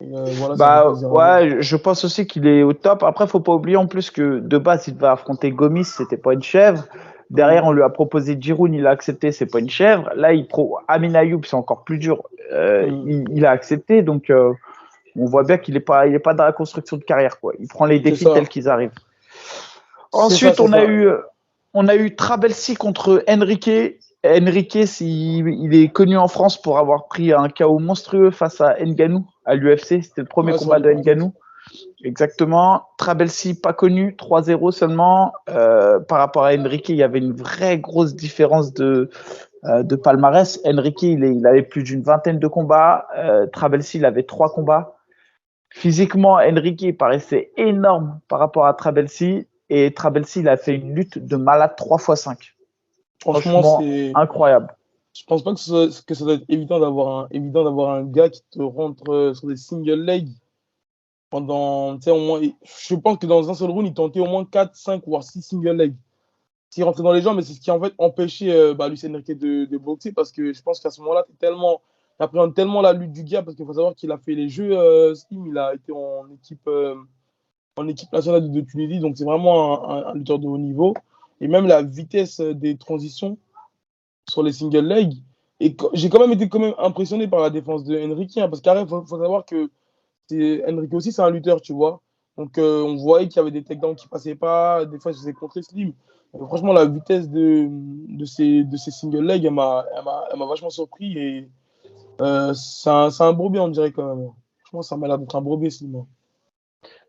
Et voilà, ça fait Bah plaisir à voir. ouais, je pense aussi qu'il est au top. Après, faut pas oublier en plus que de base, il devait affronter Gomis, c'était pas une chèvre. Mm. Derrière, on lui a proposé Giroud, il a accepté, c'est pas une chèvre. Là, Amin Ayoub, c'est encore plus dur. Mm. Il a accepté, donc on voit bien qu'il est pas dans la construction de carrière, quoi. Il prend les C'est défis tels ça. qu'ils arrivent. C'est ça, Ensuite, c'est ça. on a eu Trabelsi contre Enrique. Enrique, il est connu en France pour avoir pris un KO monstrueux face à Ngannou à l'UFC. C'était le premier Ouais, sur combat de l'hypercute. Ngannou. Exactement. Trabelsi, pas connu, 3-0 seulement. Par rapport à Enrique, il y avait une vraie grosse différence de palmarès. Enrique, il avait plus d'une vingtaine de combats. Trabelsi, il avait 3 combats. Physiquement, Enrique paraissait énorme par rapport à Trabelsi. Et Trabelsi, il a fait une lutte de malade 3 x 5. Franchement, Franchement, incroyable. je pense pas que ça doit être évident d'avoir un gars qui te rentre sur des single legs pendant, tu sais, au moins, je pense que dans un seul round, il tentait au moins 4 5 voire 6 single legs. S'il rentrait dans les jambes, mais c'est ce qui en fait empêchait Luis Enrique de boxer parce que je pense qu'à ce moment-là, t'appréhendes tellement la lutte du gars parce qu'il faut savoir qu'il a fait les Jeux Steam, il a été en équipe nationale de Tunisie, donc c'est vraiment un lutteur de haut niveau. Et même la vitesse des transitions sur les single legs. Et j'ai quand même impressionné par la défense de Enrique, hein, parce qu'il faut savoir que Enrique aussi, c'est un lutteur, tu vois. Donc, on voyait qu'il y avait des takedowns qui passaient pas. Des fois, il se faisait contrer Slim. Franchement, la vitesse de ces single legs, elle m'a vachement surpris. Et c'est un brebis, on dirait quand même. Franchement, ça m'a l'air d'être un brebis, Slim.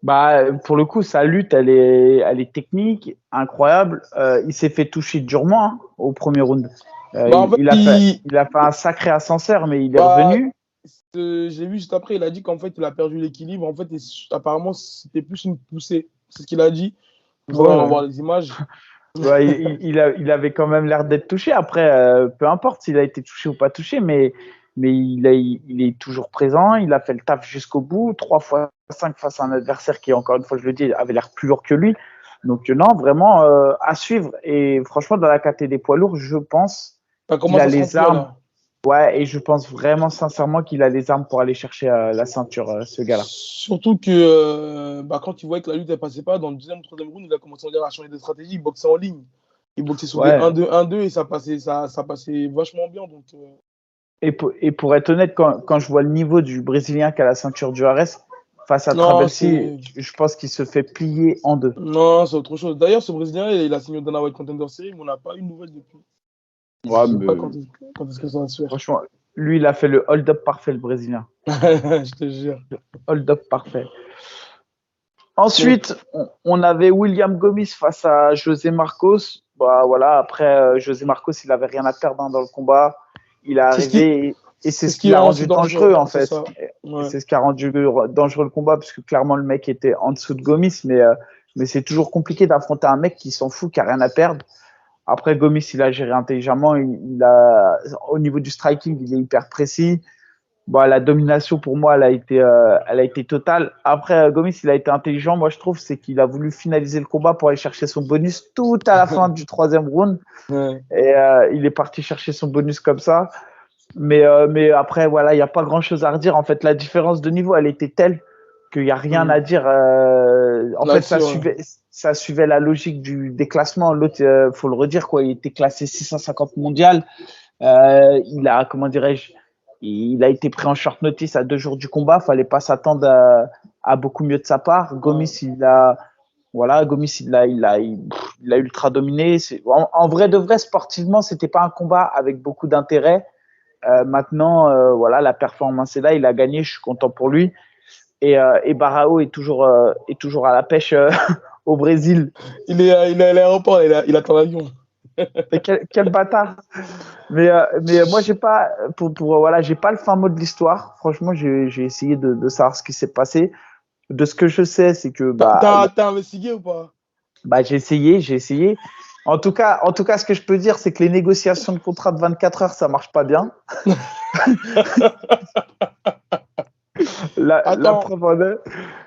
Bah, pour le coup, sa lutte, elle est technique, incroyable. Il s'est fait toucher durement au premier round. Bah, en fait, Il a fait un sacré ascenseur, mais il est bah, revenu. j'ai vu juste après, il a dit qu'en fait, il a perdu l'équilibre. En fait, apparemment, c'était plus une poussée. C'est ce qu'il a dit. Il Ouais, faudra ouais. revoir les images. Ouais, il avait quand même l'air d'être touché. Après, peu importe s'il a été touché ou pas touché, mais il est toujours présent. Il a fait le taf jusqu'au bout. 3 x 5 face à un adversaire qui, encore une fois, je le dis, avait l'air plus lourd que lui. Donc, non, vraiment à suivre. Et franchement, dans la catégorie des poids lourds, je pense Ça qu'il commence a à se les remplir, armes. là. Ouais, et je pense vraiment sincèrement qu'il a les armes pour aller chercher la ceinture, ce gars-là. Surtout que quand il voyait que la lutte ne passait pas, dans le deuxième ou troisième round, il a commencé à changer de stratégie. Il boxait en ligne. Il boxait sur des Ouais. 1-2, 1-2 et ça passait vachement bien. Donc, Et pour être honnête, quand je vois le niveau du Brésilien qui a la ceinture du Ares face à non, Trabelsi, je pense qu'il se fait plier en deux. non, c'est autre chose. D'ailleurs, ce Brésilien, il a signé au Dana White Contender Series, mais on n'a pas eu de nouvelles depuis. Je Ouais, sais pas mais quand est-ce que ça va se faire. franchement, lui, il a fait le hold-up parfait, le Brésilien. Je te jure. Hold-up parfait. Donc, Ensuite, on avait William Gomis face à José Marcos. Bah voilà, après, José Marcos, il avait rien à perdre dans le combat. Il est c'est ce qui, arrivé et c'est c'est ce ce qui qui l'a rend aussi rendu dangereux, dangereux, en c'est fait. ça. Et Ouais. c'est ce qui a rendu dangereux le combat, parce que clairement, le mec était en dessous de Gomis, mais c'est toujours compliqué d'affronter un mec qui s'en fout, qui a rien à perdre. Après, Gomis, il a géré intelligemment. Au niveau du striking, il est hyper précis. Bon, la domination, pour moi, elle a été totale. Après, Gomis, il a été intelligent, moi, je trouve, c'est qu'il a voulu finaliser le combat pour aller chercher son bonus tout à la fin du troisième round. Ouais. Et il est parti chercher son bonus comme ça. Mais après, voilà, il n'y a pas grand-chose à redire. En fait, la différence de niveau, elle était telle qu'il n'y a rien à dire. En fait, Là-dessus, ouais. ça suivait la logique des classements. L'autre, faut le redire, quoi, il était classé 650 mondial. Il a, comment dirais-je, il a été pris en short notice à 2 jours du combat. Fallait pas s'attendre à beaucoup mieux de sa part. Ouais. Gomis, il a ultra dominé. En vrai de vrai, sportivement, c'était pas un combat avec beaucoup d'intérêt. Maintenant, voilà, la performance est là. Il a gagné. Je suis content pour lui. Et Barao est toujours à la pêche au Brésil. Il est à l'aéroport, il attend l'avion. Mais quel bâtard! Mais moi, j'ai pas, voilà, j'ai pas le fin mot de l'histoire. Franchement, j'ai essayé de savoir ce qui s'est passé. De ce que je sais, c'est que T'as investigué ou pas? j'ai essayé. En tout cas, ce que je peux dire, c'est que les négociations de contrat de 24 heures, ça marche pas bien. La Attends, preuve en est.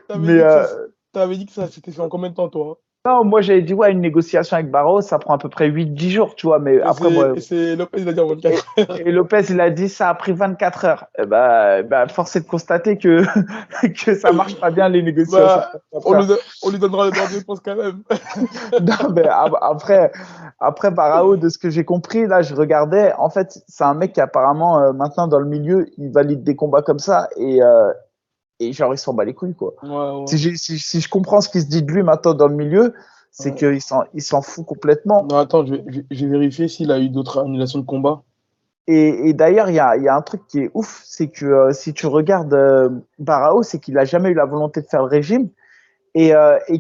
t'avais Mais dit que ça, t'avais dit que ça s'était fait en combien de temps, toi? non, moi, j'avais dit, ouais, une négociation avec Barros, ça prend à peu près 8-10 jours, tu vois. Mais après, moi, Et c'est Lopez, il a dit en et, 24 heures. et Lopez, il a dit, ça a pris 24 heures. Force est de constater que, que ça marche pas bien, les négociations de Bah, 24 heures. on lui donnera le droit de réponse quand même. Non, mais après Barao, de ce que j'ai compris, là, je regardais. En fait, c'est un mec qui apparemment, maintenant dans le milieu, il valide des combats comme ça et genre, il s'en bat les couilles, quoi. Ouais, Si, ouais, si je comprends ce qui se dit de lui maintenant dans le milieu, c'est ouais. qu'il s'en fout complètement. Non, attends, je vais vérifier s'il a eu d'autres annulations de combat. Et d'ailleurs, il y a un truc qui est ouf, c'est que si tu regardes Barao, c'est qu'il a jamais eu la volonté de faire le régime. Et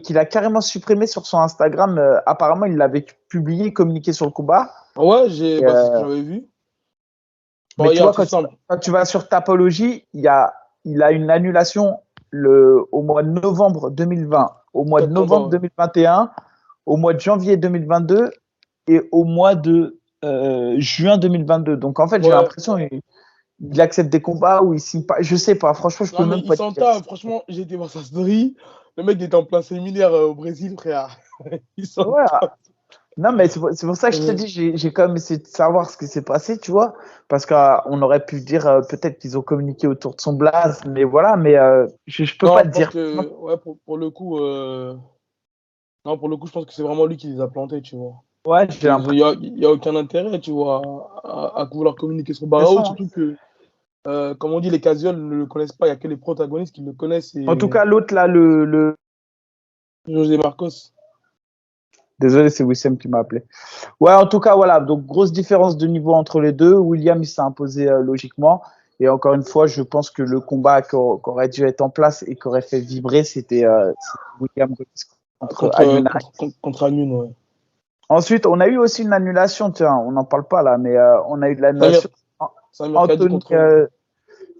qu'il a carrément supprimé sur son Instagram. Apparemment, il l'avait publié, communiqué sur le combat. Ouais, Et, bah, c'est ce que j'avais vu. Bah, mais tu regarde, vois, c'est quand tu, simple. quand tu vas sur Tapologie, il a une annulation au mois de novembre 2020, au mois de 4 combats, novembre ouais. 2021, au mois de janvier 2022 et au mois de juin 2022. Donc, en fait, j'ai Ouais. l'impression qu'il accepte des combats ou il signe pas. Je sais pas. Franchement, je Non, peux mais même il pas te dire. s'entame. Franchement, j'ai été voir sa story. Le mec était en plein séminaire au Brésil, frère. Il Ouais, s'entame. non, mais c'est pour ça que je te dis, j'ai quand même essayé de savoir ce qui s'est passé, tu vois, parce qu'on aurait pu dire peut-être qu'ils ont communiqué autour de son blaze, mais voilà, mais je peux Non, pas je te pense dire. que, ouais, pour le coup, non, pour le coup, je pense que c'est vraiment lui qui les a plantés, tu vois. Ouais, j'ai l'impression. Il y a aucun intérêt, tu vois, à vouloir communiquer sur Barao, Hein. surtout que, comme on dit, les casuals ne le connaissent pas. Il y a que les protagonistes qui le connaissent En tout et cas, l'autre là, le. José Marcos. Désolé, c'est Wissem qui m'a appelé. Ouais, en tout cas, voilà, donc grosse différence de niveau entre les deux. William, il s'est imposé logiquement. Et encore une fois, je pense que le combat qu'aurait dû être en place et qui aurait fait vibrer, c'était William Gomis contre Aniona. Contre Amiens, ouais. Ensuite, on a eu aussi une annulation, tiens, on n'en parle pas là, mais on a eu de Samir, l'annulation. Samir Kadi Anthony, contre.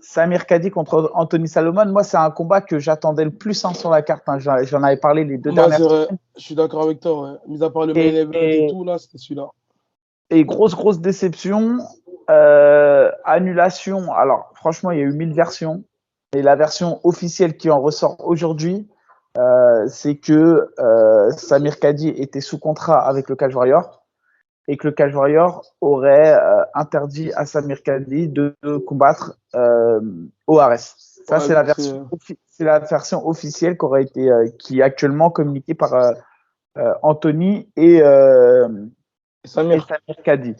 Samir Kadi contre Anthony Salomon. Moi, c'est un combat que j'attendais le plus sur la carte. Hein. J'en avais parlé les deux Moi, c'est dernières vrai, semaines. je suis d'accord avec toi, ouais. Mis à part le main Et, event et et, tout, là, c'était celui-là. et grosse déception. Annulation. Alors, franchement, il y a eu 1000 versions. Et la version officielle qui en ressort aujourd'hui, c'est que Samir Kadi était sous contrat avec le Cage Warrior et que le Cage Warrior aurait interdit à Samir Kadi de combattre au Ares. Ça, Ouais, c'est vu la que c'est. version, c'est la version officielle qui est actuellement communiquée par Anthony et Samir. Samir Kadi.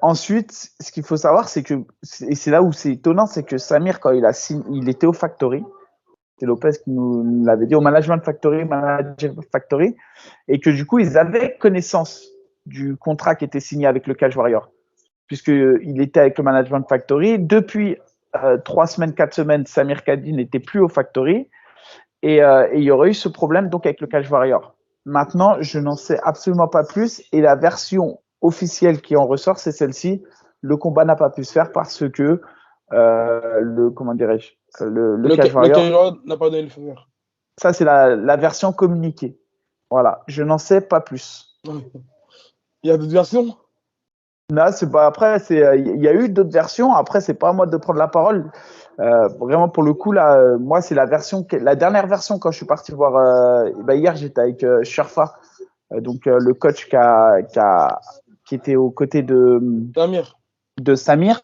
Ensuite, ce qu'il faut savoir, c'est que, et c'est là où c'est étonnant, c'est que Samir, quand il a signé, il était au Factory, c'est Lopez qui nous l'avait dit, au Management Factory, et que du coup, ils avaient connaissance du contrat qui était signé avec le Cage Warrior, puisqu'il était avec le Management Factory. Depuis 3 semaines, 4 semaines, Samir Kadi n'était plus au Factory, et il y aurait eu ce problème donc avec le Cage Warrior. Maintenant, je n'en sais absolument pas plus, et la version officielle qui en ressort, c'est celle-ci. Le combat n'a pas pu se faire parce que comment dirais-je, le Cage Le Warrior, Kairoad n'a pas donné le feu vert. ça c'est la version communiquée. Voilà, je n'en sais pas plus. Il y a d'autres versions? Là, c'est pas après, il y a eu d'autres versions. Après, c'est pas à moi de prendre la parole. Vraiment pour le coup là, moi c'est la dernière version quand je suis parti voir. Hier j'étais avec Sherfa, donc le coach qui était aux côtés Samir. de Samir,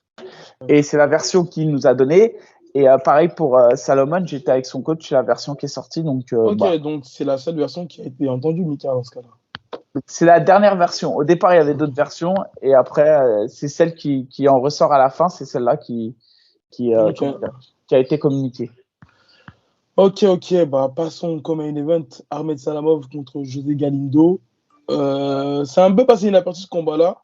et c'est la version qu'il nous a donnée. Et pareil pour Salomon, j'étais avec son coach, c'est la version qui est sortie. Donc Ok, donc c'est la seule version qui a été entendue, Mika, dans ce cas-là. c'est la dernière version. Au départ, il y avait d'autres versions, et après, c'est celle qui en ressort à la fin, c'est celle-là Ok. qui a été communiquée. Ok, bah passons au main event. Ahmed Salamov contre José Galindo. C'est un peu passé inaperçu ce combat-là.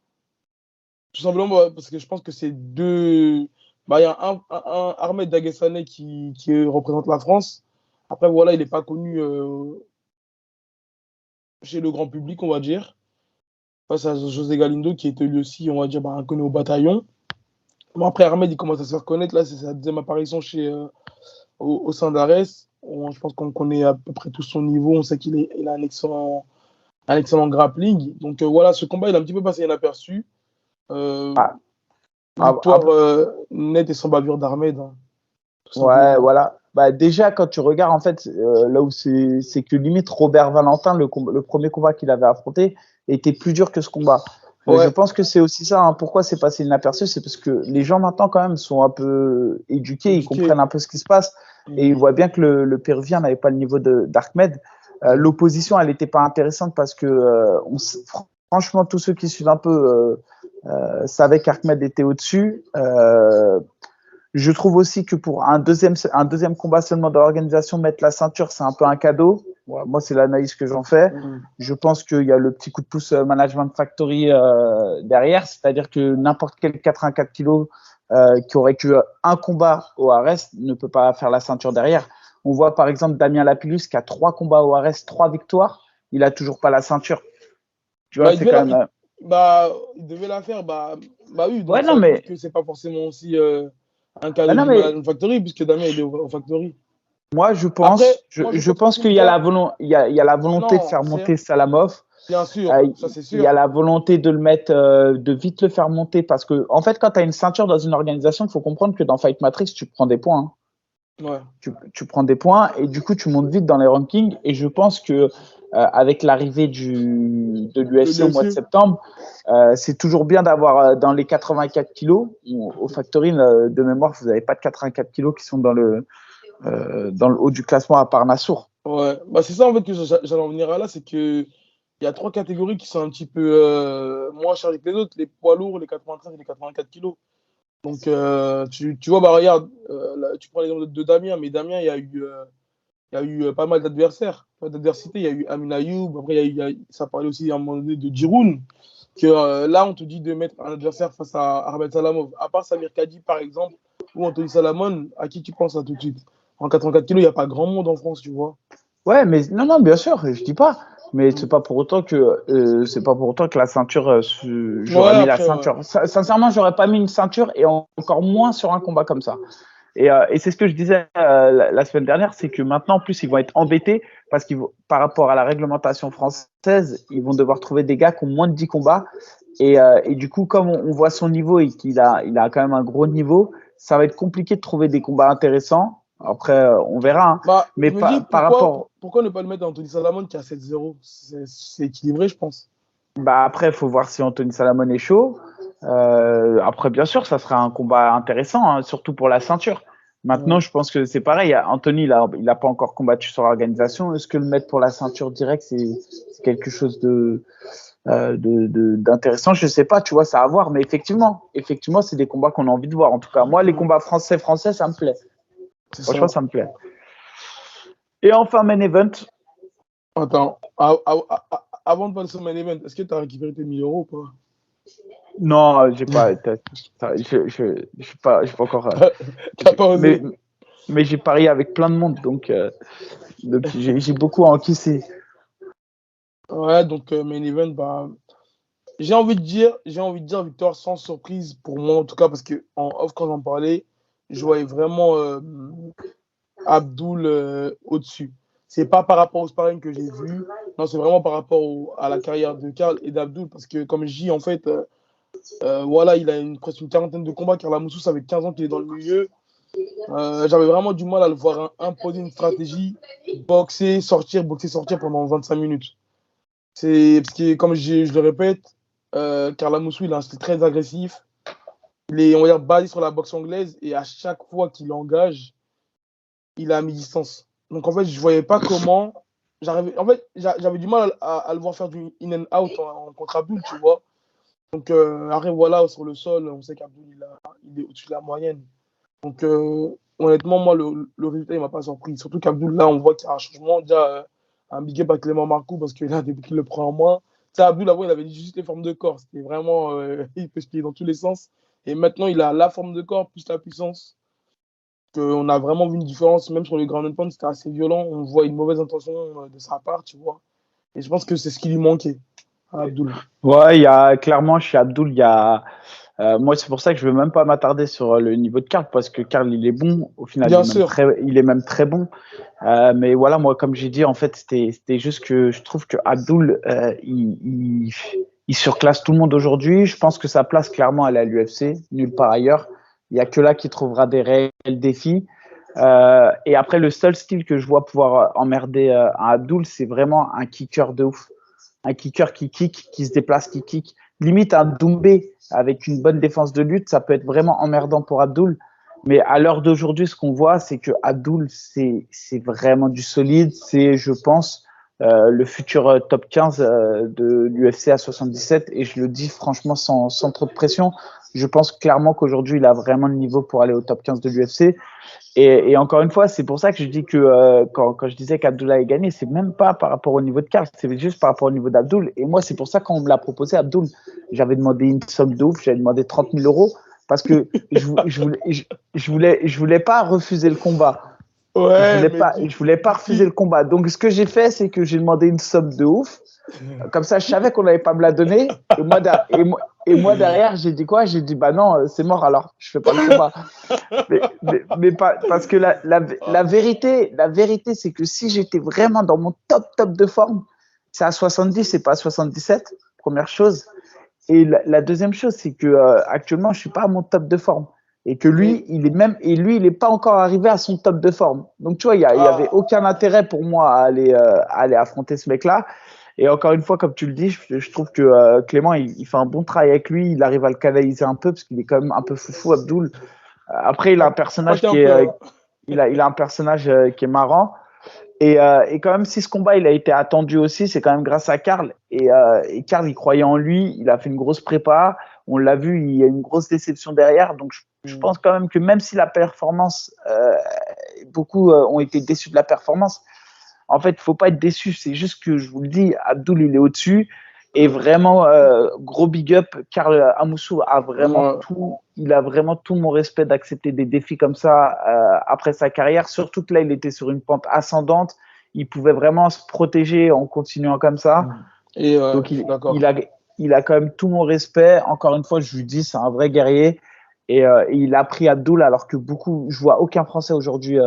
Tout simplement parce que je pense que c'est deux. Bah, il y a un Ahmed Daguessanais qui représente la France. Après, voilà, il n'est pas connu chez le grand public, on va dire. face à José Galindo, qui était lui aussi, on va dire, inconnu au bataillon. Bon, après, Ahmed, il commence à se faire connaître. Là, c'est sa deuxième apparition au sein d'Ares. Je pense qu'on connaît à peu près tout son niveau. On sait il a un excellent grappling. Donc voilà, ce combat, il a un petit peu passé inaperçu. Euh, Ah, Victoire nette et sans bavure d'Ahmed, hein, tout ouais, simplement. voilà. Bah, déjà, quand tu regardes, en fait, là où c'est que limite Robert Valentin, le premier combat qu'il avait affronté, était plus dur que ce combat. Je Ouais, pense que c'est aussi ça, hein. Pourquoi c'est passé inaperçu? C'est parce que les gens maintenant, quand même, sont un peu éduqués, ils éduqué. comprennent un peu ce qui se passe et ils voient bien que le Péruvien n'avait pas le niveau d'Ahmed. L'opposition, elle n'était pas intéressante parce que, franchement, tous ceux qui suivent un peu savaient qu'Ahmed était au-dessus. Je trouve aussi que pour un deuxième combat seulement de l'organisation, mettre la ceinture, c'est un peu un cadeau. Ouais, moi, c'est l'analyse que j'en fais. Je pense qu'il y a le petit coup de pouce Management Factory derrière, c'est-à-dire que n'importe quel 84 kilos qui aurait que un combat au Ares ne peut pas faire la ceinture derrière. On voit par exemple Damien Lapillus qui a 3 combats au Ares, 3 victoires, il a toujours pas la ceinture. Tu vois, Bah, il c'est devait quand la, même. il devait la faire. Bah oui, Ouais, donc ça non, veut dire mais, que c'est pas forcément aussi un cadeau bah, non, du mais Management Factory, puisque Damien, il est au Factory. moi, Après, moi, je je pense qu'en pense tous les qu'il y a cas, il y a la volonté de non, faire monter certes, Salamov. bien sûr, ça c'est Il y a sûr. la volonté de le mettre, de vite le faire monter parce que, en fait, quand tu as une ceinture dans une organisation, il faut comprendre que dans Fight Matrix, tu prends des points, hein. Ouais. Tu prends des points et du coup, tu montes vite dans les rankings. Et je pense que avec l'arrivée de De l'UFC au mois de l'UFC. septembre, c'est toujours bien d'avoir dans les 84 kilos. Au Factory, de mémoire, vous n'avez pas de 84 kilos qui sont dans le haut du classement à part Nassour. Ouais. Bah, c'est ça en fait que j'allais en venir à là, c'est que il y a trois catégories qui sont un petit peu moins chargées que les autres, les poids lourds, les 85 et les 84 kilos. Donc, tu vois, bah, regarde, là, tu prends l'exemple de Damien, mais Damien, il y a eu pas mal d'adversaires, d'adversité. Il y a eu Amin Ayoub, après, ça parlait aussi à un moment donné de Djiroun, que là, on te dit de mettre un adversaire face à Arben Salamov. À part Samir Kadi, par exemple, ou Anthony Salamon, à qui tu penses là tout de suite? En 84 kilos, il n'y a pas grand monde en France, tu vois. Ouais, mais non, non, bien sûr, je dis pas. Mais c'est pas pour autant que la ceinture, Ouais, j'aurais mis la après, ouais. ceinture. Sincèrement, j'aurais pas mis une ceinture et encore moins sur un combat comme ça. Et c'est ce que je disais la semaine dernière, c'est que maintenant, en plus, ils vont être embêtés parce qu'ils par rapport à la réglementation française, ils vont devoir trouver des gars qui ont moins de 10 combats. Et du coup, comme on voit son niveau et il a quand même un gros niveau, ça va être compliqué de trouver des combats intéressants. Après, on verra, hein. Bah, Mais je me dis, par rapport, pourquoi ne pas le mettre à Anthony Salamon qui a 7-0? C'est équilibré, je pense. bah après, il faut voir si Anthony Salamon est chaud. Après, bien sûr, ça sera un combat intéressant, hein, surtout pour la ceinture. Maintenant, Ouais. je pense que c'est pareil. Anthony, il a pas encore combattu sur l'organisation. Est-ce que le mettre pour la ceinture directe, c'est quelque chose d'intéressant? Je sais pas, tu vois, ça à voir. Mais effectivement, c'est des combats qu'on a envie de voir. En tout cas, moi, les combats français, ça me plaît. C'est Franchement, ça. ça me plaît. Et enfin, main event. Attends, avant de passer au main event, est-ce que tu as récupéré tes 1000 € ou pas? Non, j'ai pas, j'ai pas encore, T'as pas mais, osé. mais j'ai parié avec plein de monde, donc j'ai beaucoup à encaisser. Ouais, donc main event, bah, j'ai envie de dire victoire sans surprise pour moi en tout cas parce que en off quand j'en parlais, je voyais vraiment Abdul au-dessus. C'est pas par rapport au sparring que j'ai vu, non, c'est vraiment par rapport à la carrière de Karl et d'Abdul parce que comme je dis en fait, voilà, il a presque une quarantaine de combats. Karl Moussous, ça fait 15 ans qu'il est dans le milieu. J'avais vraiment du mal à le voir imposer une stratégie, boxer, sortir pendant 25 minutes. C'est parce que, comme je le répète, Karl Moussou, il a un style très agressif. Il est, on va dire, basé sur la boxe anglaise et à chaque fois qu'il engage, il est à mi-distance. Donc, en fait, je voyais pas comment. En fait, j'avais du mal à le voir faire du in and out contre Abdul, tu vois. Donc, après, voilà, sur le sol, on sait qu'Abdul, il est au-dessus de la moyenne. Donc, honnêtement, moi, le résultat, il m'a pas surpris. Surtout qu'Abdul, là, on voit qu'il y a un changement. Déjà, un big up à Clément Marcoux parce que là, depuis qu'il le prend en main, tu sais, Abdul, avant, il avait juste les formes de corps. C'était vraiment, il peut se plier dans tous les sens. Et maintenant, il a la forme de corps plus la puissance. On a vraiment vu une différence, même sur les ground and pound, c'était assez violent. On voit une mauvaise intention de sa part, tu vois. Et je pense que c'est ce qui lui manquait. Abdul. Ouais, clairement, chez Abdul, moi, c'est pour ça que je veux même pas m'attarder sur le niveau de Karl, parce que Karl, il est bon. Au final, Bien sûr. il est même très bon. Mais voilà, moi, comme j'ai dit, en fait, c'était juste que je trouve que Abdul, il surclasse tout le monde aujourd'hui. Je pense que sa place, clairement, elle est à l'UFC, nulle part ailleurs. Il y a que là qui trouvera des réels défis. Et après, le seul style que je vois pouvoir emmerder un Abdul, c'est vraiment un kicker de ouf. Un kicker qui kick, qui se déplace, qui kick. Limite un Doumbé avec une bonne défense de lutte, ça peut être vraiment emmerdant pour Abdul. Mais à l'heure d'aujourd'hui, ce qu'on voit, c'est que Abdul, c'est vraiment du solide. C'est, je pense, le futur top 15 de l'UFC à 77. Et je le dis franchement sans trop de pression. Je pense clairement qu'aujourd'hui, il a vraiment le niveau pour aller au top 15 de l'UFC. Et encore une fois, c'est pour ça que je dis que quand je disais qu'Abdullah est gagné, c'est même pas par rapport au niveau de Karl, c'est juste par rapport au niveau d'Abdul. Et moi, c'est pour ça quand on me l'a proposé, Abdul, j'avais demandé une somme de ouf, j'avais demandé 30 000 euros parce que je voulais pas refuser le combat. Ouais, mais Je voulais pas refuser le combat. Donc, ce que j'ai fait, c'est que j'ai demandé une somme de ouf. Comme ça, je savais qu'on n'allait pas me la donner. Et moi derrière, j'ai dit quoi? J'ai dit, bah non, c'est mort alors, je fais pas le combat. Mais pas, parce que la vérité, c'est que si j'étais vraiment dans mon top de forme, c'est à 70 et pas à 77, première chose. Et la deuxième chose, c'est que actuellement, je suis pas à mon top de forme. Et que lui, il est pas encore arrivé à son top de forme. Donc, tu vois, il y avait aucun intérêt pour moi à aller affronter ce mec-là. Et encore une fois, comme tu le dis, je trouve que Clément, il fait un bon travail avec lui. Il arrive à le canaliser un peu parce qu'il est quand même un peu foufou, Abdul. Après, il a un personnage un peu, hein. il a un personnage qui est marrant. Et quand même, si ce combat il a été attendu aussi, c'est quand même grâce à Karl. Et Karl, il croyait en lui. Il a fait une grosse prépa. On l'a vu, il y a une grosse déception derrière. Donc, je pense quand même que même si la performance, beaucoup ont été déçus de la performance, en fait, il ne faut pas être déçu. C'est juste que je vous le dis, Abdul, il est au-dessus. Et vraiment, gros big up. Karl Amoussou a vraiment tout. Il a vraiment tout mon respect d'accepter des défis comme ça après sa carrière. Surtout que là, il était sur une pente ascendante. Il pouvait vraiment se protéger en continuant comme ça. Et donc, il a quand même tout mon respect. Encore une fois, je lui dis, c'est un vrai guerrier. Et il a pris Abdul alors que je vois aucun Français aujourd'hui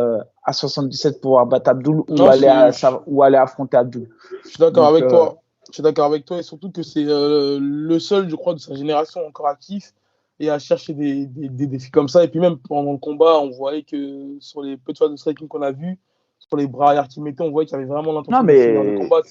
à 77 pouvoir battre Abdul ou aller affronter Abdul. Je suis d'accord avec toi. Je suis d'accord avec toi et surtout que c'est le seul, je crois, de sa génération encore actif et à chercher des défis comme ça. Et puis même pendant le combat, on voyait que sur les peu de fois de striking qu'on a vu, sur les bras arrière qu'il mettait, on voyait qu'il y avait vraiment l'intention de finir le combat.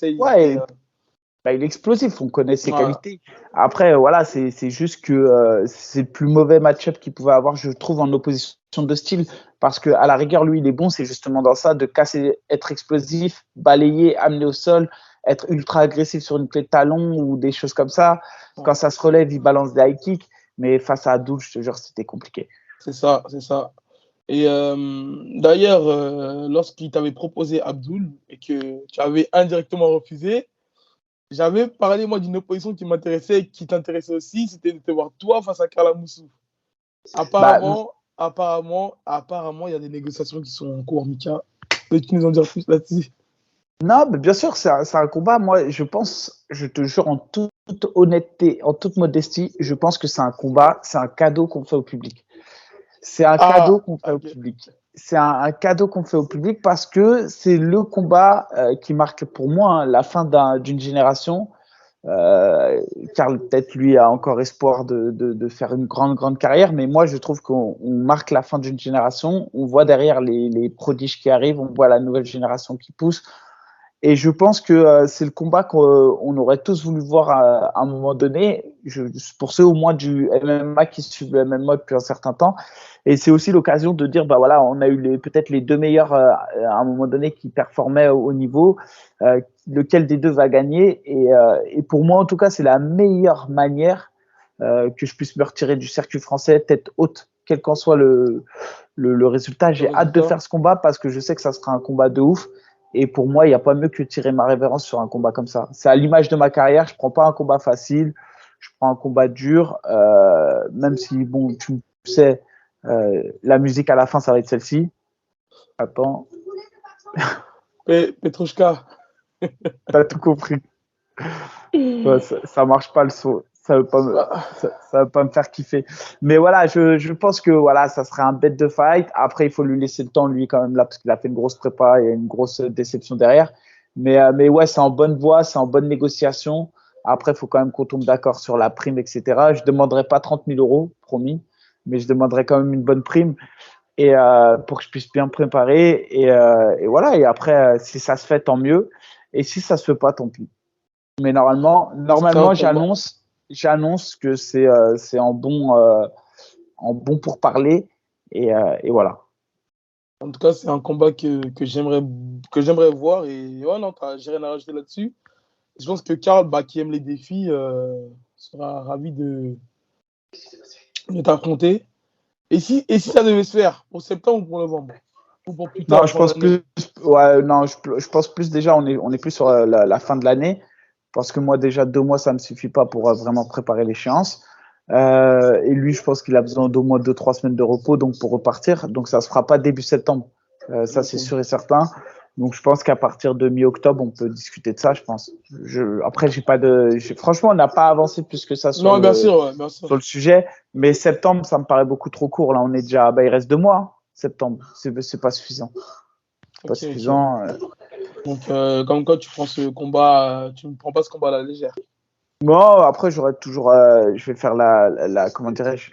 Il est explosif, on connaît ses qualités. Après, voilà, c'est juste que c'est le plus mauvais match-up qu'il pouvait avoir, je trouve, en opposition de style. Parce qu'à la rigueur, lui, il est bon, c'est justement dans ça, de casser, être explosif, balayer, amener au sol, être ultra agressif sur une clé de talon ou des choses comme ça. Quand ça se relève, il balance des high kicks. Mais face à Abdul, je te jure, c'était compliqué. C'est ça, c'est ça. Et d'ailleurs, lorsqu'il t'avait proposé Abdul et que tu avais indirectement refusé, j'avais parlé, moi, d'une opposition qui m'intéressait et qui t'intéressait aussi, c'était de te voir toi face à Karl Amoussou. Apparemment, il y a des négociations qui sont en cours, Mika. Peux-tu nous en dire plus là-dessus? Non, mais bien sûr, c'est un combat. Moi, je pense, je te jure, en toute honnêteté, en toute modestie, je pense que c'est un combat, c'est un cadeau qu'on fait au public. C'est un cadeau qu'on fait au public. C'est un cadeau qu'on fait au public parce que c'est le combat qui marque pour moi la fin d'une génération. Karl, peut-être, lui, a encore espoir de faire une grande carrière, mais moi, je trouve qu'on marque la fin d'une génération. On voit derrière les prodiges qui arrivent, on voit la nouvelle génération qui pousse. Et je pense que c'est le combat qu'on aurait tous voulu voir à un moment donné, pour ceux au moins du MMA qui suivent le MMA depuis un certain temps. Et c'est aussi l'occasion de dire, bah voilà, on a eu peut-être les deux meilleurs à un moment donné qui performaient au niveau. Lequel des deux va gagner? Et pour moi, en tout cas, c'est la meilleure manière que je puisse me retirer du circuit français tête haute, quel qu'en soit le résultat. J'ai hâte de faire ce combat parce que je sais que ça sera un combat de ouf. Et pour moi, il n'y a pas mieux que tirer ma révérence sur un combat comme ça. C'est à l'image de ma carrière. Je ne prends pas un combat facile. Je prends un combat dur. Même si, bon, tu sais, la musique à la fin, ça va être celle-ci. Attends. Petrouchka. T'as tout compris. Ouais, ça marche pas le saut. Ça veut pas me faire kiffer. Mais voilà, je pense que voilà, ça serait un bête de fight. Après, il faut lui laisser le temps, lui, quand même, là, parce qu'il a fait une grosse prépa et une grosse déception derrière. Mais ouais, c'est en bonne voie, c'est en bonne négociation. Après, il faut quand même qu'on tombe d'accord sur la prime, etc. Je demanderai pas 30 000 euros, promis, mais je demanderai quand même une bonne prime pour que je puisse bien me préparer. Et voilà, et après, si ça se fait, tant mieux. Et si ça se fait pas, tant pis. Mais C'est un normalement, combat. j'annonce que c'est en bon pour parler et voilà. En tout cas, c'est un combat que j'aimerais voir. Et ouais, non, j'ai rien à rajouter là-dessus. Je pense que Karl, bah, qui aime les défis, sera ravi de t'affronter. Et si ça devait se faire pour septembre ou pour novembre? Ou pour plus Non, tard, je fin pense d'année? plus, ouais, non, je pense plus déjà, on est plus sur la fin de l'année parce que moi déjà 2 mois ça me suffit pas pour vraiment préparer l'échéance. Et lui, je pense qu'il a besoin d'au moins 2, 3 semaines de repos donc pour repartir. Donc ça se fera pas début septembre. Ça c'est Ok. sûr et certain. Donc je pense qu'à partir de mi-octobre, on peut discuter de ça, je pense. Après, franchement, on n'a pas avancé plus que ça Non, bien sûr, ouais, bien sûr. sur le sujet, mais septembre, ça me paraît beaucoup trop court. Là, on est déjà, bah, il reste 2 mois, hein, septembre. C'est pas suffisant. C'est pas Ok, ok. suffisant. Donc, comme quoi, tu prends ce combat, tu ne prends pas ce combat à la légère. Bon, après, j'aurai toujours, je vais faire comment dirais-je,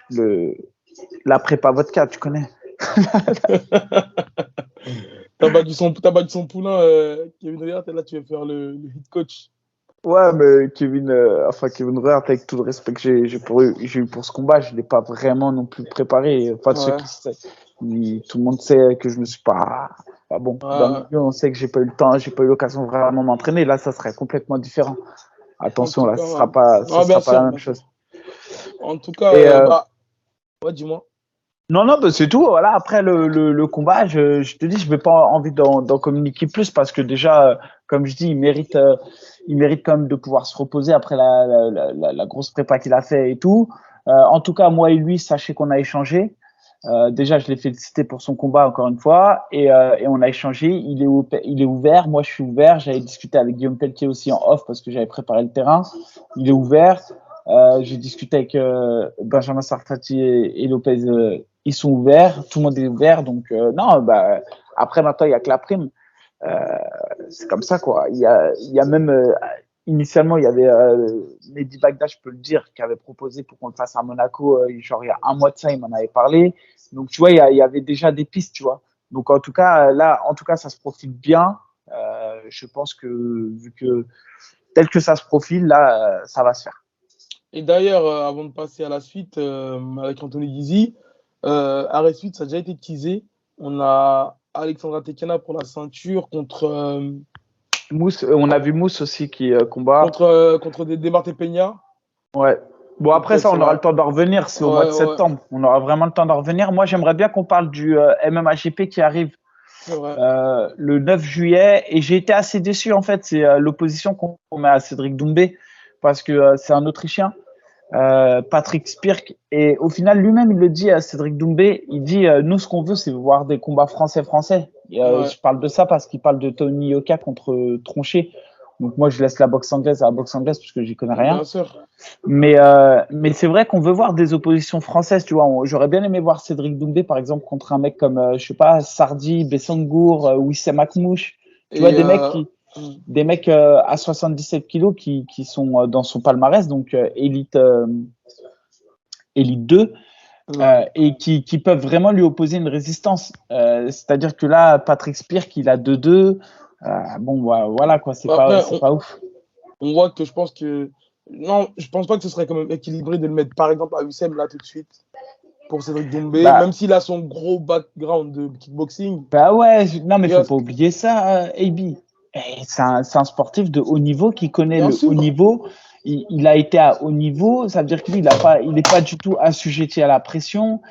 la prépa vodka, tu connais. T'as battu son poulain, Kevin Hart, et là, tu vas faire le hit coach. Ouais, mais Kevin Rudd, avec tout le respect que j'ai eu pour ce combat, je l'ai pas vraiment non plus préparé. Enfin, ceux Ouais, qui savent, tout le monde sait que je me suis pas bon. Dans le ouais. milieu, on sait que j'ai pas eu le temps, j'ai pas eu l'occasion de vraiment m'entraîner. Là, ça serait complètement différent. En Attention, tout là, cas, ouais. ce Ouais, bien sera pas la sûr, même bien sûr. chose. En tout cas, Et bah, ouais, dis-moi. non, non, bah, c'est tout. Voilà, après le combat, je te dis, je n'ai pas envie d'en communiquer plus parce que déjà, comme je dis, il mérite quand même de pouvoir se reposer après la grosse prépa qu'il a fait et tout. En tout cas, moi et lui, sachez qu'on a échangé. Déjà, je l'ai félicité pour son combat encore une fois et on a échangé. Il est ouvert. Moi, je suis ouvert. J'avais discuté avec Guillaume Pelletier aussi en off parce que j'avais préparé le terrain. Il est ouvert. J'ai discuté avec Benjamin Sarfati et Lopez. Ils sont ouverts. Tout le monde est ouvert. Donc, non, bah, après, maintenant, il n'y a que la prime. Euh, c'est comme ça, quoi. Il y a même, initialement, il y avait Mehdi Bagdad, je peux le dire, qui avait proposé pour qu'on le fasse à Monaco. Genre, il y a un mois de ça, il m'en avait parlé. Donc, tu vois, il y avait déjà des pistes, tu vois. Donc, en tout cas, là, en tout cas, ça se profile bien. Je pense que, vu que, tel que ça se profile, là, ça va se faire. Et d'ailleurs, avant de passer à la suite, avec Anthony Gizzi, à la suite, ça a déjà été teasé. On a Alexandra Tekena pour la ceinture Mousse, on a vu Mousse aussi qui combat. contre Demarte Peña. Ouais. Bon, Donc, après ça, on aura le ouais, temps d'en revenir. C'est au mois de ouais, septembre. On aura vraiment le temps d'en revenir. Moi, j'aimerais bien qu'on parle du MMAGP qui arrive c'est vrai. le 9 juillet. Et j'ai été assez déçu, en fait. C'est l'opposition qu'on met à Cédric Doumbé parce que c'est un Autrichien, Patrick Spirk. Et au final, lui-même, il le dit à Cédric Doumbé. Il dit nous, ce qu'on veut, c'est voir des combats français-français. Et, Ouais, je parle de ça parce qu'il parle de Tony Yoka contre Tronchet. Donc moi, je laisse la boxe anglaise à la boxe anglaise parce que j'y connais rien. bien sûr. Mais c'est vrai qu'on veut voir des oppositions françaises, tu vois. J'aurais bien aimé voir Cédric Doumbé, par exemple, contre un mec comme, je sais pas, Sardi, Bessangour, Wissam Akmouche. Tu vois, Et des mecs à 77 kilos qui sont dans son palmarès, donc élite 2, ouais. et qui peuvent vraiment lui opposer une résistance. C'est-à-dire que là, Patrick Spirk, il a 2-2. Bon, voilà, quoi, Après, c'est pas ouf. on voit que je pense que. Non, je pense pas que ce serait quand même équilibré de le mettre, par exemple, à USM là tout de suite pour Cédric Doumbé, Bah, même s'il a son gros background de kickboxing. Bah ouais, non mais Tu faut vois, pas oublier ça, AB. C'est un sportif de haut niveau qui connaît bien le haut sûr, niveau. Il a été à haut niveau, ça veut dire que lui, il est pas du tout assujetti à la pression.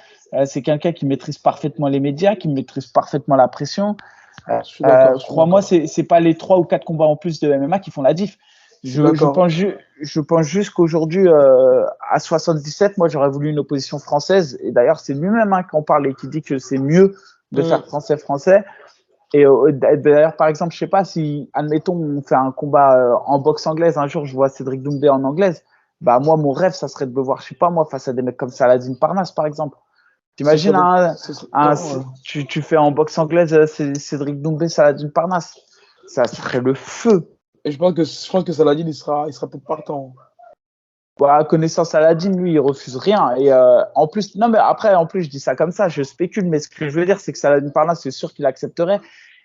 C'est quelqu'un qui maîtrise parfaitement les médias, qui maîtrise parfaitement la pression. je suis d'accord, je suis Crois-moi, d'accord. c'est pas les 3 ou 4 combats en plus de MMA qui font la diff. Je suis d'accord. Je pense juste qu'aujourd'hui, à 77, moi, j'aurais voulu une opposition française. Et d'ailleurs, c'est lui-même qui en parle et qui dit que c'est mieux de faire Mm. français-français. Et d'ailleurs, par exemple, je sais pas si, admettons, on fait un combat en boxe anglaise, un jour je vois Cédric Doumbé en anglaise, bah moi, mon rêve, ça serait de me voir, je sais pas moi, face à des mecs comme Saladin Parnasse, par exemple. Ce serait, T'imagines, ce serait bien, ouais. tu fais en boxe anglaise Cédric Doumbé, Saladin Parnasse. Ça serait le feu. Et je pense que Saladin, il sera peut-être partant. Voilà, connaissant Saladin, lui, il refuse rien. Et en plus, non, mais après, en plus, je dis ça comme ça, je spécule, mais ce que je veux dire, c'est que Saladin Parnasse, c'est sûr qu'il accepterait.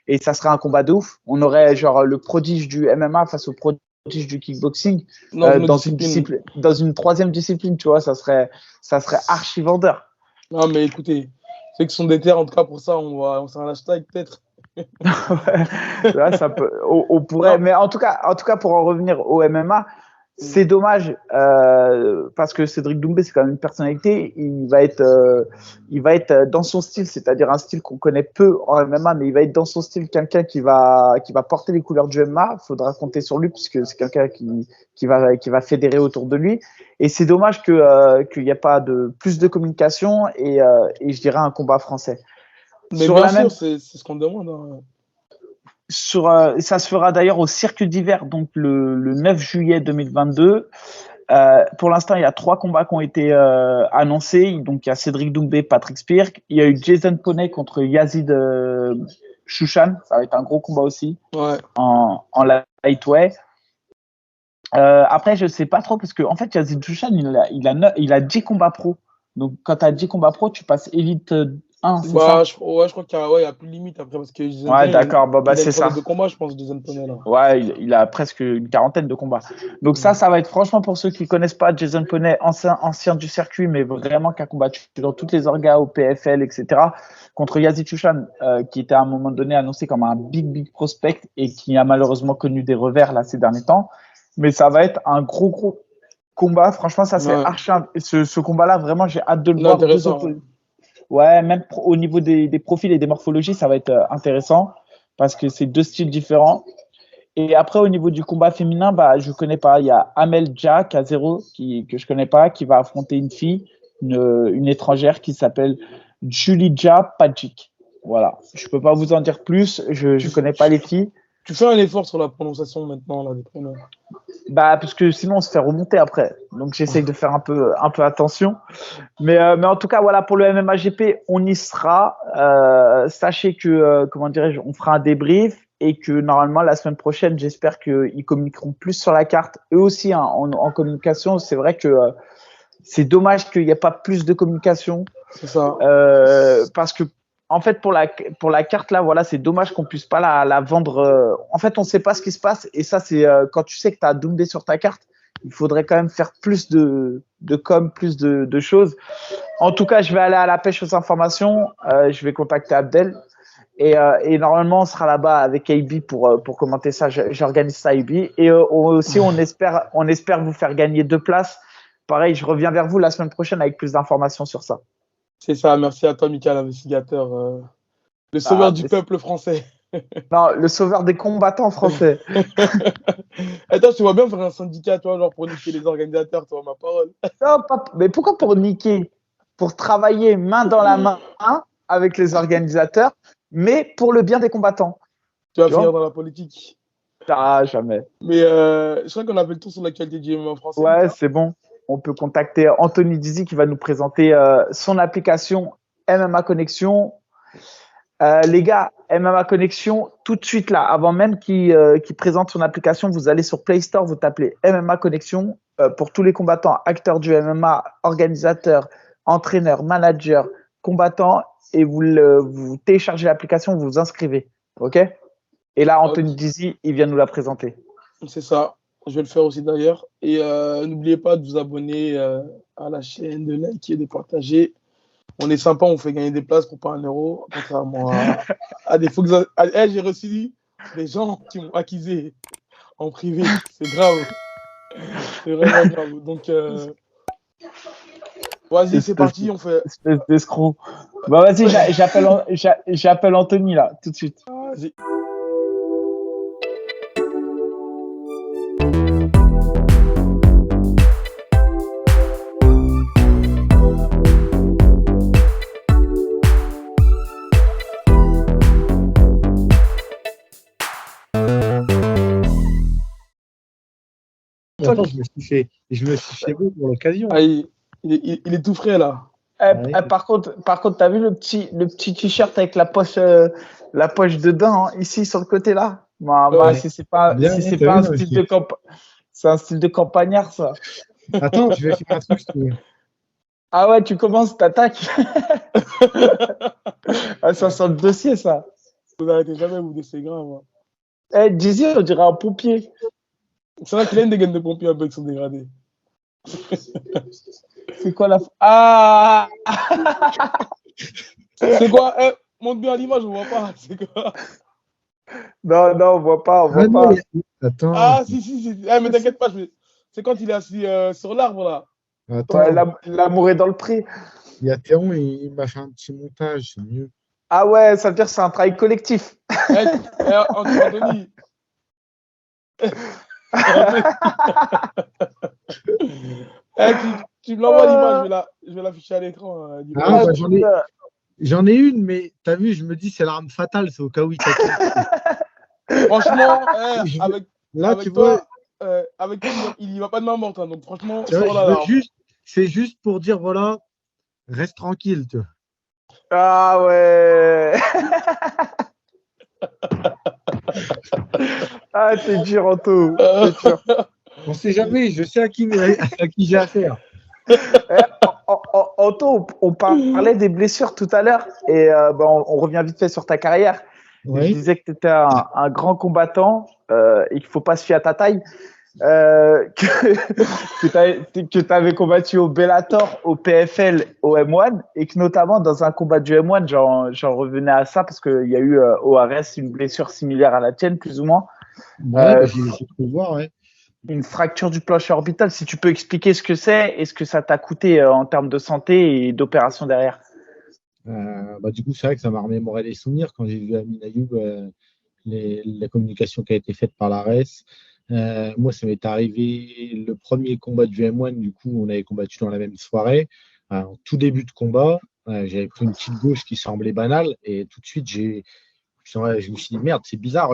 Et ça serait un combat de ouf. On aurait genre le prodige du MMA face au prodige du kickboxing Dans une autre dans une discipline. discipline, dans une troisième discipline, tu vois, ça serait archi vendeur. Non, mais écoutez, ceux qui sont déter, en tout cas, pour ça, on sera un hashtag, peut-être. Ouais, ça peut, on pourrait, Non. mais en tout cas, pour en revenir au MMA, c'est dommage parce que Cédric Doumbé, c'est quand même une personnalité. Il va être dans son style, c'est-à-dire un style qu'on connaît peu en MMA, mais il va être dans son style quelqu'un qui va porter les couleurs du MMA. Il faudra compter sur lui puisque c'est quelqu'un qui va fédérer autour de lui. Et c'est dommage qu'il n'y ait pas de plus de communication et je dirais un combat français. Mais Sur bien la sûr, même c'est ce qu'on demande, hein. ça se fera d'ailleurs au Circuit d'hiver, donc le 9 juillet 2022. Pour l'instant, il y a 3 combats qui ont été annoncés. Donc, il y a Cédric Doumbé, Patrick Spirk. Il y a eu Jason Poney contre Yazid Chouchan. Ça va être un gros combat aussi Ouais. en lightweight. Après, je ne sais pas trop parce qu'en fait, Yazid Chouchan, il a 10 combats pro. Donc, quand tu as 10 combats pro, tu passes Elite 1, c'est ça? Je crois qu'il y a plus de limite après, parce que Jason Ouais, Poney, d'accord. Bon, il a c'est une ça. trentaine de combats, je pense, Jason Poney, là. Ouais, il a presque une quarantaine de combats. Donc ça va être franchement pour ceux qui connaissent pas Jason Poney, ancien du circuit, mais vraiment qui a combattu dans toutes les orgas au PFL, etc. Contre Yazid Chouchan, qui était à un moment donné annoncé comme un big prospect et qui a malheureusement connu des revers là ces derniers temps. Mais ça va être un gros combat. Franchement, ça c'est Ouais. archi. Ce combat-là, vraiment, j'ai hâte de le Non, voir. intéressant, ouais. Ouais, même au niveau des profils et des morphologies, ça va être intéressant parce que c'est 2 styles différents. Et après, au niveau du combat féminin, bah, je connais pas. Il y a Amel Jack à 0 que je connais pas, qui va affronter une fille, une étrangère qui s'appelle Julija Pajic. Voilà. Je peux pas vous en dire plus. Je connais pas les filles. Tu fais un effort sur la prononciation maintenant, là, des prénoms. Bah, parce que sinon, on se fait remonter après. Donc, j'essaye de faire un peu attention. Mais en tout cas, voilà, pour le MMA-GP, on y sera. Sachez que, comment dirais-je, on fera un débrief et que normalement, la semaine prochaine, j'espère qu'ils communiqueront plus sur la carte. Eux aussi, hein, en communication, c'est vrai que c'est dommage qu'il n'y ait pas plus de communication. C'est ça. Parce que, en fait, pour la carte, là, voilà, c'est dommage qu'on puisse pas la vendre. En fait, on ne sait pas ce qui se passe. Et ça, c'est quand tu sais que tu as Doumbé sur ta carte, il faudrait quand même faire plus de com, plus de choses. En tout cas, je vais aller à la pêche aux informations. Je vais contacter Abdel. Et normalement, on sera là-bas avec AB pour commenter ça. J'organise ça, AB. Et aussi, on espère vous faire gagner 2 places. Pareil, je reviens vers vous la semaine prochaine avec plus d'informations sur ça. C'est ça. Merci à toi, Michael, investigateur. Le sauveur du peuple français. Non, le sauveur des combattants français. Attends, tu vois bien faire un syndicat, toi, genre pour niquer les organisateurs, toi, ma parole. Non, mais pourquoi pour niquer? Pour travailler main dans la main avec les organisateurs, mais pour le bien des combattants. Tu vas finir dans la politique. Ah, jamais. Mais je crois qu'on a fait le tour sur l'actualité du MMA français. Ouais, c'est bon. On peut contacter Anthony Dizzy qui va nous présenter son application MMA Connexion. Les gars, MMA Connexion, tout de suite là, avant même qu'il présente son application, vous allez sur Play Store, vous tapez MMA Connexion pour tous les combattants, acteurs du MMA, organisateurs, entraîneurs, managers, combattants, et vous téléchargez l'application, vous vous inscrivez. OK? Et là, Anthony Dizzy, il vient nous la présenter. C'est ça. Je vais le faire aussi d'ailleurs. Et n'oubliez pas de vous abonner à la chaîne, de liker et de partager. On est sympa, on fait gagner des places pour pas 1 euro, contrairement à des faux. J'ai reçu des gens qui m'ont accusé en privé. C'est grave. C'est vraiment grave. Donc, vas-y, c'est parti. On fait. Espèce d'escroc. Bah, vas-y, j'appelle Anthony là, tout de suite. Vas-y. Attends, je me suis fait beau pour l'occasion. Ah, il est tout frais, là. Ouais. Par contre, t'as vu le petit t-shirt avec la poche dedans, hein, ici sur le côté là. Moi, Ouais. si c'est pas, Bien, si c'est t'as pas vu, un non, style de c'est un style de campagnard, ça. Attends, je vais faire un truc, je trouve. Ah ouais, tu commences, t'attaques. Ah, ça sent le dossier, ça. Vous n'arrêtez jamais, vous, c'est grave. Hein. Eh, Jay-Z, on dirait un pompier. C'est vrai qu'il a une dégaine de pompier un peu avec son dégradé. C'est quoi la. Ah! C'est quoi montre bien l'image, on voit pas. C'est quoi Non, on voit pas, on voit Ah non, pas. attends, Ah, si. Mais t'inquiète pas, c'est quand il est assis sur l'arbre, là. Ouais, attends. l'amour est dans le prix. Il y a Théon, il m'a fait un petit montage, c'est mieux. Ah ouais, ça veut dire que c'est un travail collectif. Anthony. Tu me l'envoies l'image, je vais l'afficher à l'écran. Ah, bah, j'en ai une, mais t'as vu, je me dis, c'est l'arme fatale, c'est au cas où il t'attaque. Franchement, Là, avec tu toi, vois, avec toi, il y va pas de main morte. Hein, donc franchement, tu vois, sors l'alarme. c'est juste pour dire, voilà, reste tranquille, tu vois. Ah ouais. Ah, t'es dur, Anto. T'es dur. On sait jamais, je sais à qui j'ai affaire. Anto, on parlait des blessures tout à l'heure et on revient vite fait sur ta carrière. Ouais. Je disais que tu étais un grand combattant et qu'il ne faut pas se fier à ta taille. Que tu avais combattu au Bellator, au PFL, au M1 et que notamment dans un combat du M1, j'en revenais à ça parce qu'il y a eu au Ares une blessure similaire à la tienne, plus ou moins. Ouais, j'ai pu voir, ouais. Une fracture du plancher orbital. Si tu peux expliquer ce que c'est et ce que ça t'a coûté en termes de santé et d'opération derrière. Du coup, c'est vrai que ça m'a remémoré les souvenirs quand j'ai vu Amin Ayoub, la communication qui a été faite par l'ARES. Moi, ça m'est arrivé le premier combat du M1, du coup, on avait combattu dans la même soirée. En tout début de combat, j'avais pris une petite gauche qui semblait banale et tout de suite, je me suis dit, merde, c'est bizarre,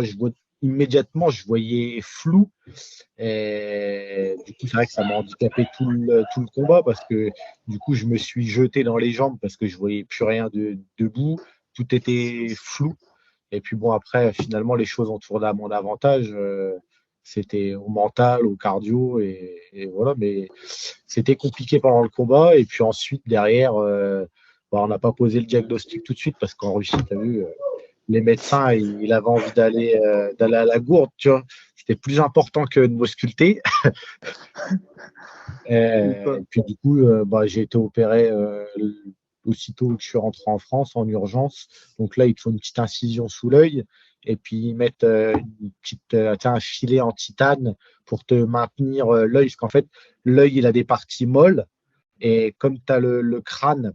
immédiatement, je voyais flou. Et du coup, c'est vrai que ça m'a handicapé tout le combat parce que du coup, je me suis jeté dans les jambes parce que je voyais plus rien debout. Tout était flou. Et puis bon, après, finalement, les choses ont tourné à mon avantage. C'était au mental, au cardio, et voilà. Mais c'était compliqué pendant le combat. Et puis ensuite, derrière, on n'a pas posé le diagnostic tout de suite parce qu'en Russie, tu as vu, les médecins, il avait envie d'aller à la gourde, tu vois. C'était plus important que de m'ausculter. Et puis du coup, j'ai été opéré aussitôt que je suis rentré en France en urgence. Donc là, ils te font une petite incision sous l'œil et puis ils mettent un filet en titane pour te maintenir l'œil. Parce qu'en fait, l'œil, il a des parties molles et comme tu as le crâne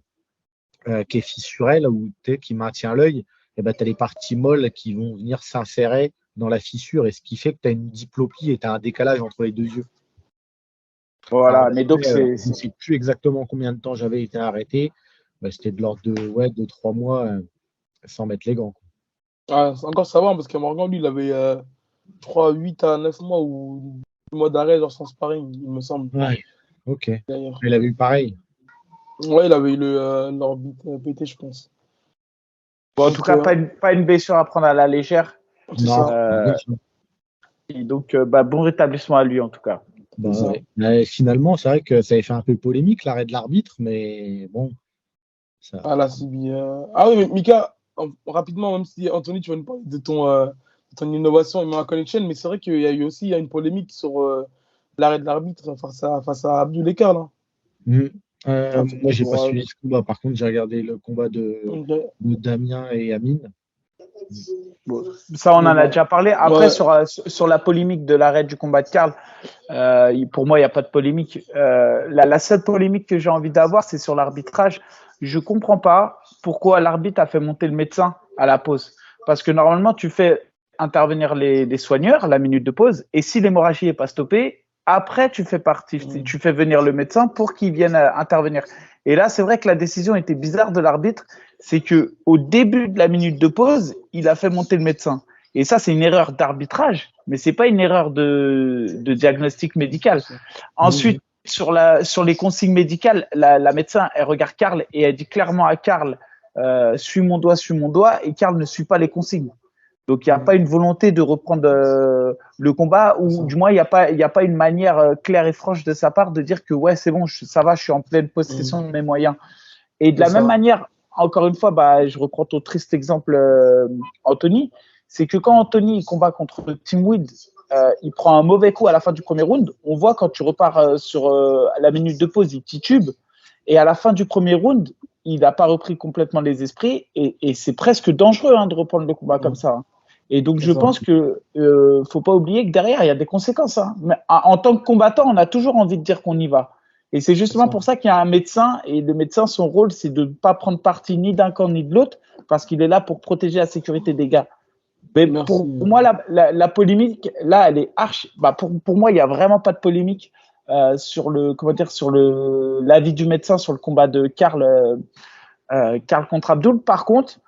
qui est fissuré, là où qui maintient l'œil, et ben, tu as les parties molles qui vont venir s'insérer dans la fissure et ce qui fait que tu as une diplopie et tu as un décalage entre les deux yeux. Voilà, Alors, mais donc je ne sais plus exactement combien de temps j'avais été arrêté. C'était de l'ordre de 3 mois sans mettre les gants. Ah, c'est encore savoir parce que Morgan, lui, il avait, je crois, 8 à 9 mois ou 10 mois d'arrêt genre sans sparring, il me semble. Ouais, ok. D'ailleurs. Il avait eu pareil. Ouais, il avait eu l'orbite pété, je pense. Bon, en tout cas, pas une blessure à prendre à la légère. C'est ça. Et donc, bon rétablissement à lui, en tout cas. Ouais. Finalement, c'est vrai que ça avait fait un peu polémique, l'arrêt de l'arbitre, mais bon. Ça... Ah, là, c'est bien. Ah oui, mais Mika, rapidement, même si Anthony, tu vas nous parler de ton innovation et ma connection, mais c'est vrai qu'il y a eu aussi une polémique sur l'arrêt de l'arbitre face à Abdul-Ekar, là. Moi, j'ai pas suivi ce combat. Par contre, j'ai regardé le combat de Damien et Amine. Bon, ça, on en a déjà parlé. Après, sur la polémique de l'arrêt du combat de Karl, pour moi, il n'y a pas de polémique. La seule polémique que j'ai envie d'avoir, c'est sur l'arbitrage. Je comprends pas pourquoi l'arbitre a fait monter le médecin à la pause. Parce que normalement, tu fais intervenir les soigneurs à la minute de pause. Et si l'hémorragie n'est pas stoppée, après, tu fais venir le médecin pour qu'il vienne intervenir. Et là, c'est vrai que la décision était bizarre de l'arbitre. C'est que au début de la minute de pause, il a fait monter le médecin. Et ça, c'est une erreur d'arbitrage, mais c'est pas une erreur de diagnostic médical. Ensuite, sur les consignes médicales, la médecin, elle regarde Karl et elle dit clairement à Karl, suis mon doigt, et Karl ne suit pas les consignes. Donc, il n'y a pas une volonté de reprendre le combat, ou du moins, il n'y a pas une manière claire et franche de sa part de dire que ouais, c'est bon, ça va, je suis en pleine possession de mes moyens. Et de la même manière, encore une fois, je reprends ton triste exemple, Anthony, c'est que quand Anthony combat contre Tim Wood, il prend un mauvais coup à la fin du premier round. On voit quand tu repars sur la minute de pause, il titube. Et à la fin du premier round, il n'a pas repris complètement les esprits. Et c'est presque dangereux de reprendre le combat comme ça. Et donc, je pense que faut pas oublier que derrière, il y a des conséquences. Mais en tant que combattant, on a toujours envie de dire qu'on y va. Et c'est justement pour ça qu'il y a un médecin. Et le médecin, son rôle, c'est de ne pas prendre parti ni d'un camp ni de l'autre, parce qu'il est là pour protéger la sécurité des gars. Mais pour moi, la polémique, là, elle est archi. Pour moi, il n'y a vraiment pas de polémique sur l'avis du médecin sur le combat de Karl contre Abdul. Par contre,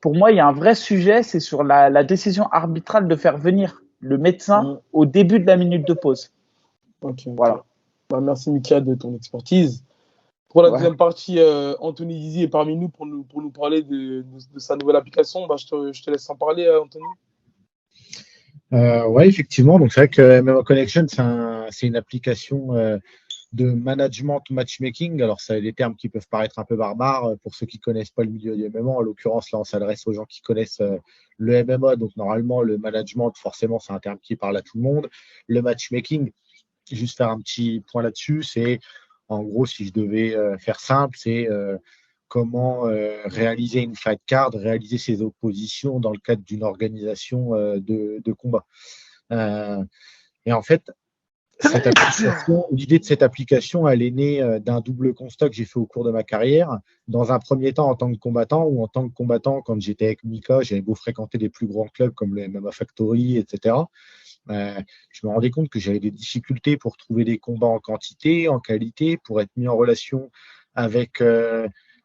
pour moi, il y a un vrai sujet, c'est sur la décision arbitrale de faire venir le médecin au début de la minute de pause. Voilà. Merci, Mika, de ton expertise. Pour la deuxième partie, Anthony Dizy est parmi nous pour nous parler de sa nouvelle application. Je te laisse en parler, Anthony. Oui, effectivement. Donc, c'est vrai que MMA Connection, c'est une application de management matchmaking. Alors, ça a des termes qui peuvent paraître un peu barbares pour ceux qui ne connaissent pas le milieu du MMA. En l'occurrence, là, on s'adresse aux gens qui connaissent le MMA. Donc, normalement, le management, forcément, c'est un terme qui parle à tout le monde. Le matchmaking, juste faire un petit point là-dessus, c'est, en gros, si je devais faire simple, c'est comment réaliser une fight card, réaliser ses oppositions dans le cadre d'une organisation de combat. Et en fait, l'idée de cette application, elle est née d'un double constat que j'ai fait au cours de ma carrière. Dans un premier temps, en tant que combattant, ou en tant que combattant, quand j'étais avec Mika, j'avais beau fréquenter des plus grands clubs comme le MMA Factory, etc. Je me rendais compte que j'avais des difficultés pour trouver des combats en quantité, en qualité, pour être mis en relation avec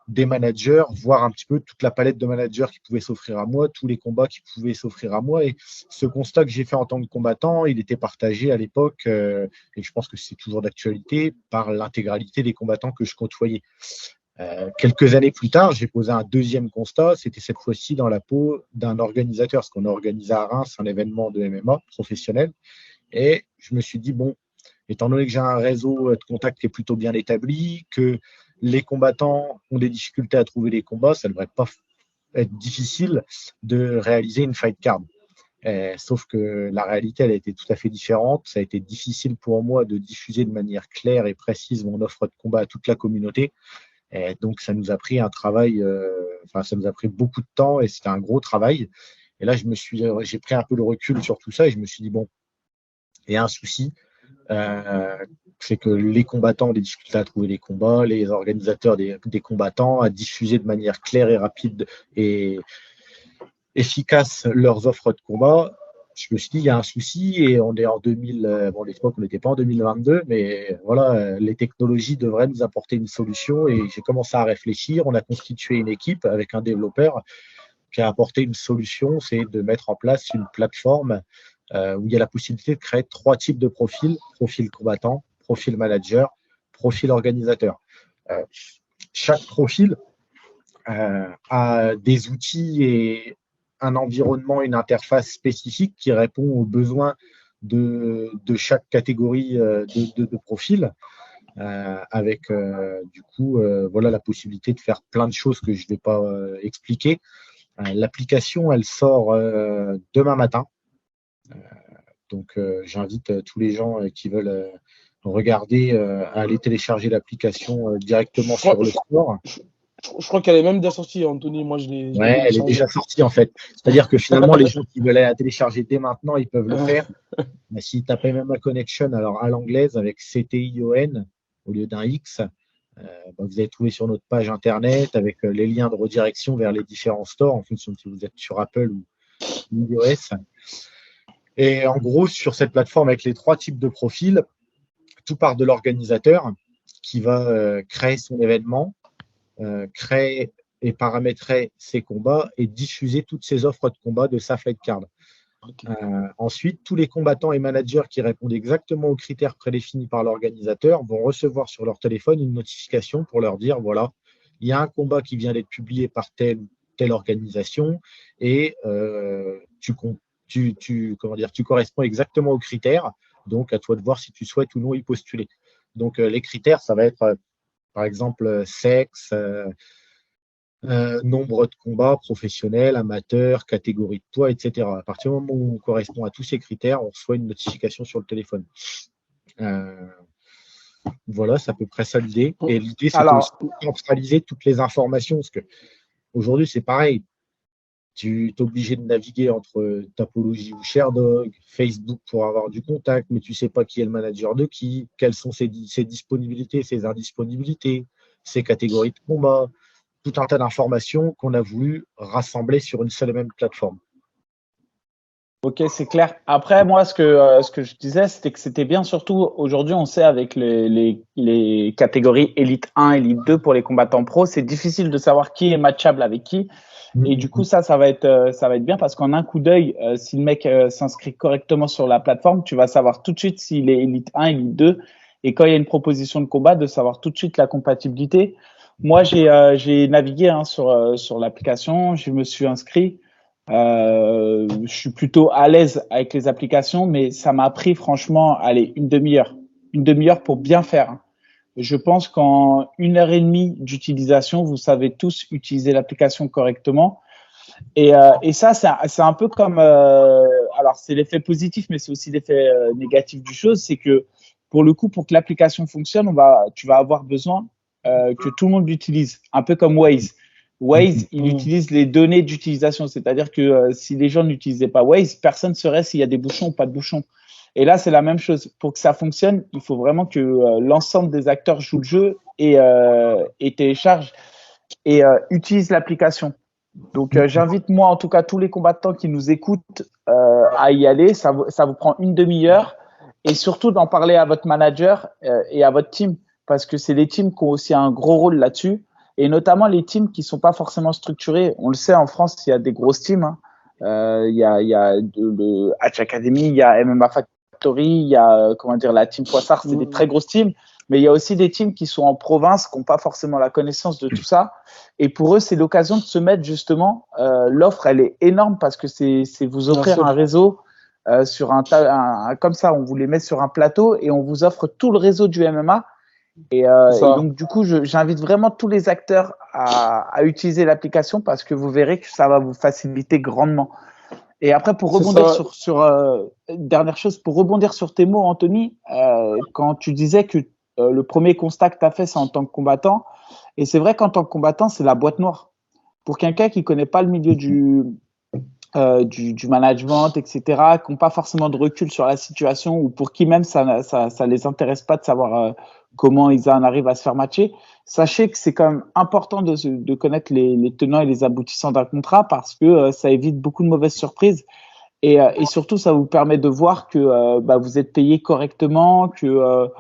des managers, voir un petit peu toute la palette de managers qui pouvaient s'offrir à moi, tous les combats qui pouvaient s'offrir à moi. Et ce constat que j'ai fait en tant que combattant, il était partagé à l'époque, et je pense que c'est toujours d'actualité, par l'intégralité des combattants que je côtoyais. Quelques années plus tard, j'ai posé un deuxième constat, c'était cette fois-ci dans la peau d'un organisateur, parce qu'on a organisé à Reims un événement de MMA professionnel, et je me suis dit, bon, étant donné que j'ai un réseau de contacts qui est plutôt bien établi, que les combattants ont des difficultés à trouver les combats, ça ne devrait pas être difficile de réaliser une fight card. Sauf que la réalité, elle a été tout à fait différente. Ça a été difficile pour moi de diffuser de manière claire et précise mon offre de combat à toute la communauté. Et donc, ça nous a pris un travail, ça nous a pris beaucoup de temps et c'était un gros travail. Et là, j'ai pris un peu le recul sur tout ça et je me suis dit, bon, il y a un souci, c'est que les combattants ont des difficultés à trouver les combats, les organisateurs des combattants à diffuser de manière claire et rapide et efficace leurs offres de combat. Je me suis dit, il y a un souci et on est en 2000. Bon, à l'époque, on n'était pas en 2022, mais voilà, les technologies devraient nous apporter une solution et j'ai commencé à réfléchir. On a constitué une équipe avec un développeur qui a apporté une solution, c'est de mettre en place une plateforme où il y a la possibilité de créer 3 types de profils: profil combattant, profil manager, profil organisateur. Chaque profil a des outils et un environnement, une interface spécifique qui répond aux besoins de chaque catégorie de profil, avec du coup voilà, la possibilité de faire plein de choses que je ne vais pas expliquer. L'application, elle sort demain matin. Donc, j'invite tous les gens qui veulent regarder à aller télécharger l'application directement sur le store. Je crois qu'elle est même déjà sortie, Anthony. Moi, ouais, elle est déjà sortie en fait. C'est-à-dire que finalement, les gens qui veulent la télécharger dès maintenant, ils peuvent le faire. Mais s'ils tapent MMA Connection, alors à l'anglaise avec CTION au lieu d'un X, vous allez trouver sur notre page internet avec les liens de redirection vers les différents stores en fonction de si vous êtes sur Apple ou iOS. Et en gros, sur cette plateforme avec les 3 types de profils, tout part de l'organisateur qui va créer son événement, créer et paramétrer ses combats et diffuser toutes ses offres de combat de sa fight card. Ok. Ensuite, tous les combattants et managers qui répondent exactement aux critères prédéfinis par l'organisateur vont recevoir sur leur téléphone une notification pour leur dire, voilà, il y a un combat qui vient d'être publié par telle organisation et comment dire, tu corresponds exactement aux critères. Donc, à toi de voir si tu souhaites ou non y postuler. Donc, les critères, ça va être, par exemple, sexe, nombre de combats professionnels, amateurs, catégorie de poids, etc. À partir du moment où on correspond à tous ces critères, on reçoit une notification sur le téléphone. Voilà, c'est à peu près ça l'idée. Et l'idée, c'était aussi Alors, de centraliser toutes les informations, parce que aujourd'hui, c'est pareil. Tu es obligé de naviguer entre Tapology ou Sherdog, Facebook pour avoir du contact, mais tu ne sais pas qui est le manager de qui, quelles sont ses disponibilités, ses indisponibilités, ses catégories de combat, tout un tas d'informations qu'on a voulu rassembler sur une seule et même plateforme. ok, c'est clair. Après, moi, ce que je disais, c'était que c'était bien, surtout aujourd'hui, on sait avec les catégories Elite 1, Elite 2 pour les combattants pro, c'est difficile de savoir qui est matchable avec qui. Et du coup, ça va être bien parce qu'en un coup d'œil, si le mec s'inscrit correctement sur la plateforme, tu vas savoir tout de suite s'il est Elite 1, Elite 2. Et quand il y a une proposition de combat, de savoir tout de suite la compatibilité. Moi, j'ai navigué sur l'application, je me suis inscrit. Je suis plutôt à l'aise avec les applications, mais ça m'a pris franchement, allez, une demi-heure pour bien faire, hein. Je pense qu'en 1 heure et demie d'utilisation, vous savez tous utiliser l'application correctement. Et ça, c'est un peu comme, alors c'est l'effet positif, mais c'est aussi l'effet négatif du chose, c'est que pour le coup, pour que l'application fonctionne, tu vas avoir besoin que tout le monde l'utilise, un peu comme Waze. Waze, il utilise les données d'utilisation, c'est-à-dire que si les gens n'utilisaient pas Waze, personne ne saurait s'il y a des bouchons ou pas de bouchons. Et là, c'est la même chose. Pour que ça fonctionne, il faut vraiment que l'ensemble des acteurs jouent le jeu et téléchargent et utilisent l'application. Donc, j'invite moi, en tout cas, tous les combattants qui nous écoutent à y aller. Ça vous prend une demi-heure et surtout d'en parler à votre manager et à votre team parce que c'est les teams qui ont aussi un gros rôle là-dessus et notamment les teams qui sont pas forcément structurés. On le sait, en France, il y a des grosses teams, hein. Il y a le Hatch Academy, il y a MMA Factory, il y a comment dire la team Poissard, c'est des très grosses teams. Mais il y a aussi des teams qui sont en province, qui n'ont pas forcément la connaissance de tout ça. Et pour eux, c'est l'occasion de se mettre justement. L'offre, elle est énorme parce que c'est vous offrir un réseau sur comme ça. On vous les met sur un plateau et on vous offre tout le réseau du MMA. Et donc, du coup, j'invite vraiment tous les acteurs à utiliser l'application parce que vous verrez que ça va vous faciliter grandement. Et après, pour rebondir dernière chose, pour rebondir sur tes mots, Anthony, quand tu disais que le premier constat que tu as fait, c'est en tant que combattant. Et c'est vrai qu'en tant que combattant, c'est la boîte noire. Pour quelqu'un qui ne connaît pas le milieu du management, etc., qui n'ont pas forcément de recul sur la situation ou pour qui même ça les intéresse pas de savoir comment ils en arrivent à se faire matcher, sachez que c'est quand même important de connaître les tenants et les aboutissants d'un contrat parce que ça évite beaucoup de mauvaises surprises et surtout ça vous permet de voir que vous êtes payé correctement, que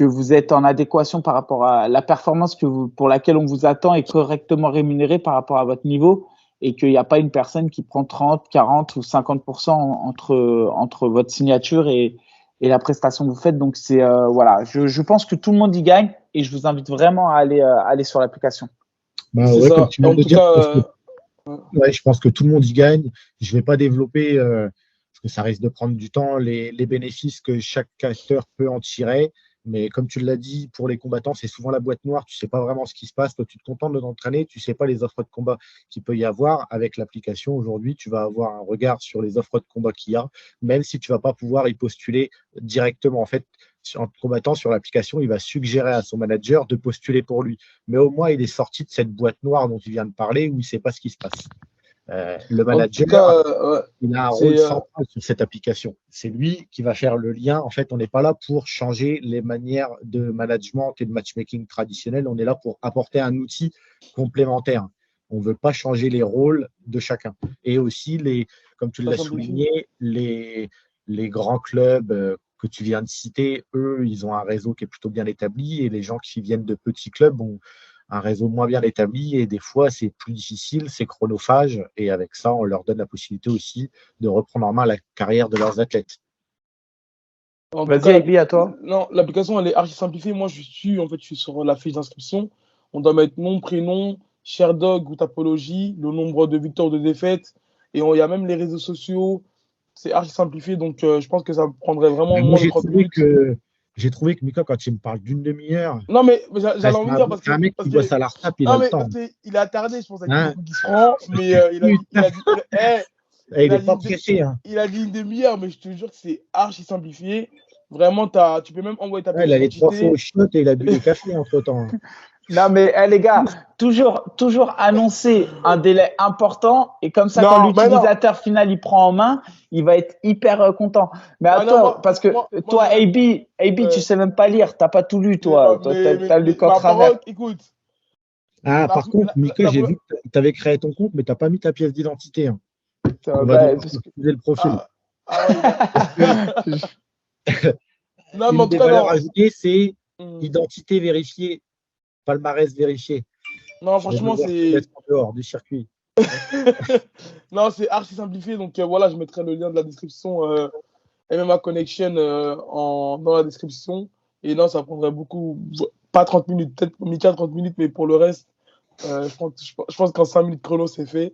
vous êtes en adéquation par rapport à la performance pour laquelle on vous attend et correctement rémunéré par rapport à votre niveau et qu'il n'y a pas une personne qui prend 30, 40 ou 50% entre votre signature et la prestation que vous faites. Donc, voilà, je pense que tout le monde y gagne et je vous invite vraiment à aller sur l'application. Ouais, comme tu viens de dire, je pense que tout le monde y gagne. Je ne vais pas développer, parce que ça risque de prendre du temps, les bénéfices que chaque acteur peut en tirer. Mais comme tu l'as dit, pour les combattants, c'est souvent la boîte noire. Tu ne sais pas vraiment ce qui se passe. Toi, tu te contentes de t'entraîner. Tu ne sais pas les offres de combat qu'il peut y avoir. Avec l'application, aujourd'hui, tu vas avoir un regard sur les offres de combat qu'il y a, même si tu ne vas pas pouvoir y postuler directement. En fait, en combattant sur l'application, il va suggérer à son manager de postuler pour lui. Mais au moins, il est sorti de cette boîte noire dont tu viens de parler où il ne sait pas ce qui se passe. Le manager, il a un rôle central sur cette application. C'est lui qui va faire le lien. En fait, on n'est pas là pour changer les manières de management et de matchmaking traditionnels. On est là pour apporter un outil complémentaire. On ne veut pas changer les rôles de chacun. Et aussi, comme tu l'as souligné, les grands clubs que tu viens de citer, eux, ils ont un réseau qui est plutôt bien établi et les gens qui viennent de petits clubs ont un réseau moins bien établi et des fois, c'est plus difficile, c'est chronophage. Et avec ça, on leur donne la possibilité aussi de reprendre en main la carrière de leurs athlètes. En tout Vas-y, cas, Aibi, à toi. non, l'application, elle est archi simplifiée. Moi, je suis sur la fiche d'inscription. On doit mettre nom, prénom, Sherdog ou Tapologie, le nombre de victoires ou de défaites. Et il y a même les réseaux sociaux. C'est archi simplifié. Donc, je pense que ça prendrait vraiment Moi, moins de 30 minutes. j'ai trouvé que Mika, quand il me parle d'une demi-heure, Non, mais j'allais en c'est venir parce un mec parce qui que, bosse à la RTAP, il a non, le mais temps. parce qu'il est attardé, je pense, avec Hein? beaucoup qui se rend. Mais Il il a n'est dit pas pressé. Hein. il a dit une demi-heure, mais je te jure que c'est archi simplifié. Vraiment, tu peux même envoyer ta Ouais, pièce il a les 3 fois d'identité. au shot et il a bu des cafés entre-temps. Hein. Non, mais les gars, toujours annoncer un délai important. Et comme ça, quand Non, mais non. l'utilisateur final il prend en main, il va être hyper content. Mais à Ah non, toi, parce que toi, AB, tu sais même pas lire. T'as pas tout lu, toi. Toi, t'as lu qu'en ma travers. parole, écoute. Ah, par contre, Mika, j'ai première- vu que tu avais créé ton compte, mais tu n'as pas mis ta pièce d'identité. Hein. On va Bah, devoir parce que- utiliser le profil. Ouais, non, mais en Une tout des cas, valeurs non. ajoutées, c'est Hmm. identité vérifiée, palmarès vérifié. Non, Je vais franchement, devoir te c'est. mettre en dehors du circuit. Non, c'est archi simplifié. Donc, voilà, je mettrai le lien de la description MMA Connection dans la description. Et non, ça prendrait pas 30 minutes, peut-être Mika 30 minutes, mais pour le reste, je pense qu'en 5 minutes chrono, c'est fait.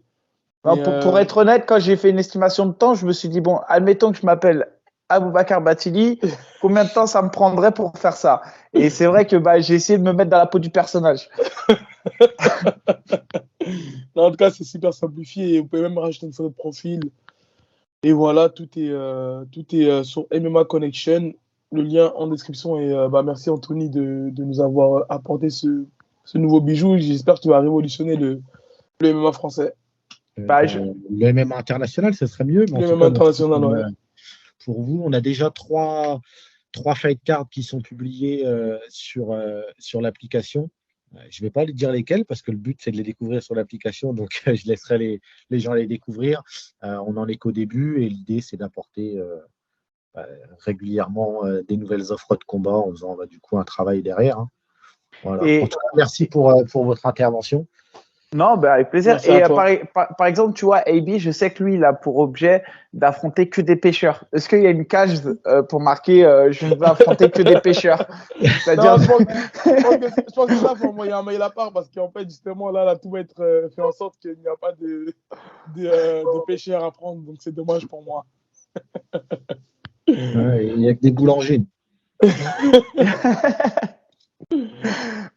Non, Mais, pour être honnête, quand j'ai fait une estimation de temps, je me suis dit, bon, admettons que je m'appelle Aboubakar Batili, combien de temps ça me prendrait pour faire ça? Et c'est vrai que j'ai essayé de me mettre dans la peau du personnage. non, en tout cas, c'est super simplifié. Et vous pouvez même rajouter une photo de profil. Et voilà, tout est sur MMA Connection. Le lien en description. Et merci Anthony de nous avoir apporté ce nouveau bijou. J'espère que tu vas révolutionner le MMA français. Le MMA international, ce serait mieux. Mais le MMA international, ouais. Pour vous, on a déjà trois fight cards qui sont publiés sur l'application. Je ne vais pas les dire lesquels parce que le but, c'est de les découvrir sur l'application. Donc, je laisserai les gens les découvrir. On n'en est qu'au début et l'idée, c'est d'apporter régulièrement des nouvelles offres de combat en faisant du coup un travail derrière. Hein. Voilà. En tout cas, merci pour votre intervention. Non, avec plaisir. Merci et par exemple, tu vois, AB, je sais que lui, il a pour objet d'affronter que des pêcheurs. Est-ce qu'il y a une cage pour marquer je ne veux affronter que des pêcheurs? C'est-à-dire... Non, je pense que ça, il faut envoyer un mail à part parce qu'en fait, justement, là, tout va être fait en sorte qu'il n'y a pas de pêcheurs à prendre. Donc, c'est dommage pour moi. Il n'y a que des boulangers.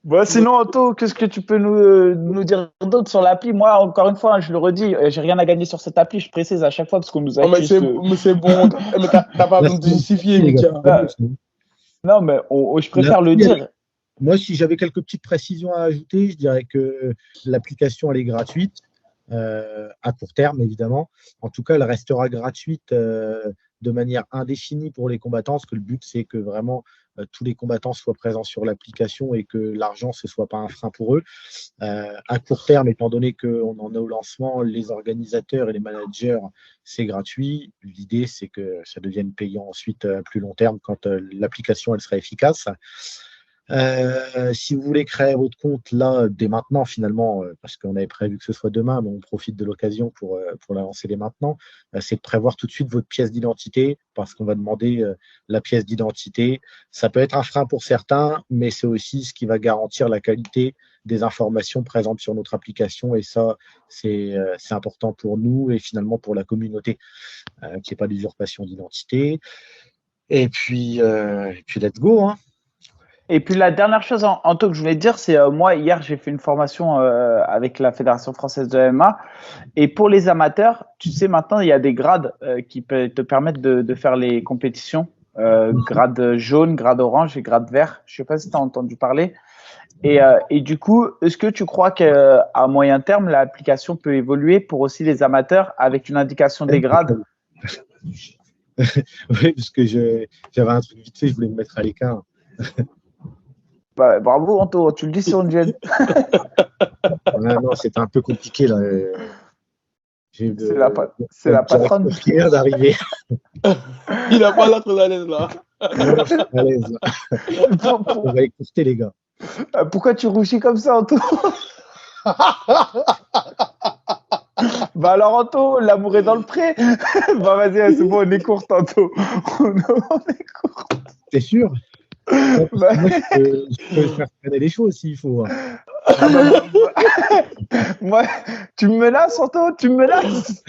Bon, sinon, Anto, qu'est-ce que tu peux nous dire d'autre sur l'appli? Moi, encore une fois, je le redis, j'ai rien à gagner sur cette appli, je précise à chaque fois parce qu'on nous a mais c'est bon, mais t'as pas besoin de justifier, Mika. Non, mais je préfère le dire. Moi, si j'avais quelques petites précisions à ajouter, je dirais que l'application, elle est gratuite, à court terme, évidemment. En tout cas, elle restera gratuite de manière indéfinie pour les combattants, parce que le but, c'est que vraiment tous les combattants soient présents sur l'application et que l'argent, ce ne soit pas un frein pour eux. À court terme, étant donné qu'on en est au lancement, les organisateurs et les managers, c'est gratuit. L'idée, c'est que ça devienne payant ensuite à plus long terme quand l'application elle sera efficace. Si vous voulez créer votre compte là dès maintenant finalement, parce qu'on avait prévu que ce soit demain, mais on profite de l'occasion pour la lancer dès maintenant, c'est de prévoir tout de suite votre pièce d'identité parce qu'on va demander la pièce d'identité. Ça peut être un frein pour certains, mais c'est aussi ce qui va garantir la qualité des informations présentes sur notre application et ça c'est important pour nous et finalement pour la communauté qu'il n'y ait pas d'usurpation d'identité. Et puis let's go hein. Et puis la dernière chose, Anto, que je voulais te dire, c'est moi, hier, j'ai fait une formation avec la Fédération française de MMA. Et pour les amateurs, tu sais, maintenant, il y a des grades qui te permettent de faire les compétitions. Grade jaune, grade orange et grade vert. Je ne sais pas si tu as entendu parler. Et du coup, est-ce que tu crois qu'à moyen terme, l'application peut évoluer pour aussi les amateurs avec une indication des grades? Oui, parce que j'avais un truc vite fait, je voulais me mettre à l'écart. Bravo Anto, tu le dis sur une jeune. Non, c'était un peu compliqué là. C'est la patronne. D'arriver. Il n'a pas l'autre à l'aise là. On va écouter les gars. Pourquoi tu rougis comme ça, Anto? Bah alors, Anto, l'amour est dans le pré. Bah vas-y, c'est bon, on est court, Anto. On est court. T'es sûr? Ouais, parce Bah, que moi, je peux faire traîner les choses s'il faut, hein. ah moi, tu me menaces, Anto? Tu me menaces?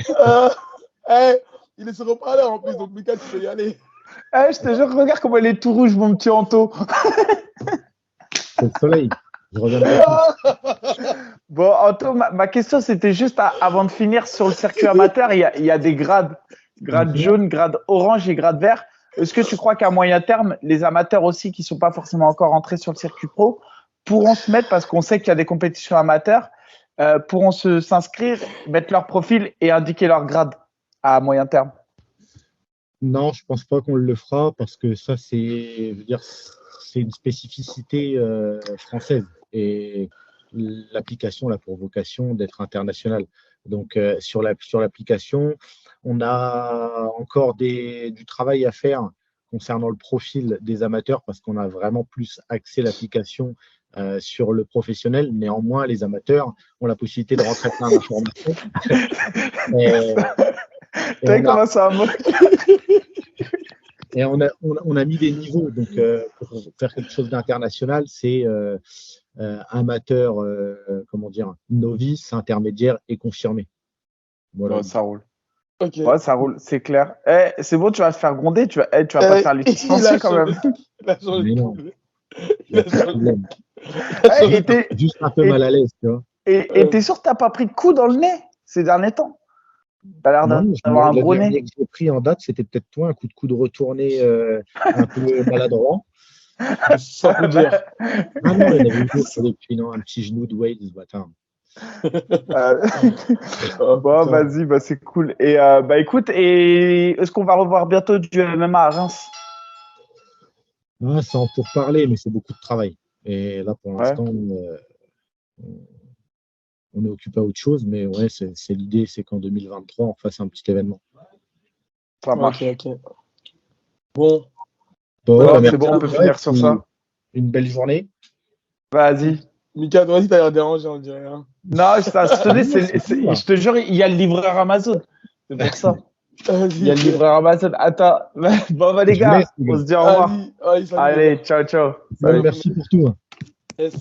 Il est sur haut-parleur en plus, donc Mika, tu peux y aller. Je te jure, regarde comment il est tout rouge, mon petit Anto. C'est le soleil. Je reviendrai. Bon, Anto, ma question, c'était juste avant de finir sur le circuit amateur, il y a des grades. Grade jaune, grade orange et grade vert. Est-ce que tu crois qu'à moyen terme, les amateurs aussi qui ne sont pas forcément encore entrés sur le circuit pro pourront se mettre, parce qu'on sait qu'il y a des compétitions amateurs, pourront s'inscrire, mettre leur profil et indiquer leur grade à moyen terme? Non, je pense pas qu'on le fera parce que ça, je veux dire, c'est une spécificité française et l'application a pour vocation d'être internationale. Donc, sur l'application, on a encore du travail à faire concernant le profil des amateurs parce qu'on a vraiment plus axé l'application sur le professionnel. Néanmoins, les amateurs ont la possibilité de rentrer plein d'informations. T'as vu comment ça va? Et on a mis des niveaux. Donc, pour faire quelque chose d'international, c'est amateur, comment dire, novice, intermédiaire et confirmé. Voilà. Ouais, ça roule. Ok. Ouais, ça roule, c'est clair. C'est bon, tu vas te faire gronder, tu vas pas te faire les licencier quand même. Mais non. Juste un peu mal à l'aise, tu vois. Et t'es sûr que t'as pas pris de coups dans le nez ces derniers temps? T'as l'air d'avoir un gros nez. Le dernier que j'ai pris en date, c'était peut-être toi, un coup de coude retourné un peu maladroit. Ça peut dire. Ah non, il y en avait eu d'autres depuis, non, un petit genou de Wade ce matin. Bon, vas-y, bah, c'est cool. Et bah écoute, est-ce qu'on va revoir bientôt du MMA à Reims? Ah, c'est en pourparler, mais c'est beaucoup de travail. Et là, pour l'instant, on est occupé à autre chose, mais ouais, c'est l'idée, c'est qu'en 2023, on fasse un petit événement. Ça marche. Ok. Bon. C'est bon, on peut finir sur ça. Une belle journée. Vas-y. Mika, vas-y, t'as l'air dérangé, on dirait. Hein. Non, je te jure, il y a le livreur Amazon. C'est pour ça. Il y a le livreur Amazon. Attends. Bon, bah, les gars, on se dit au revoir. Allez, Allez, ciao, ciao. Merci pour tout. Yes.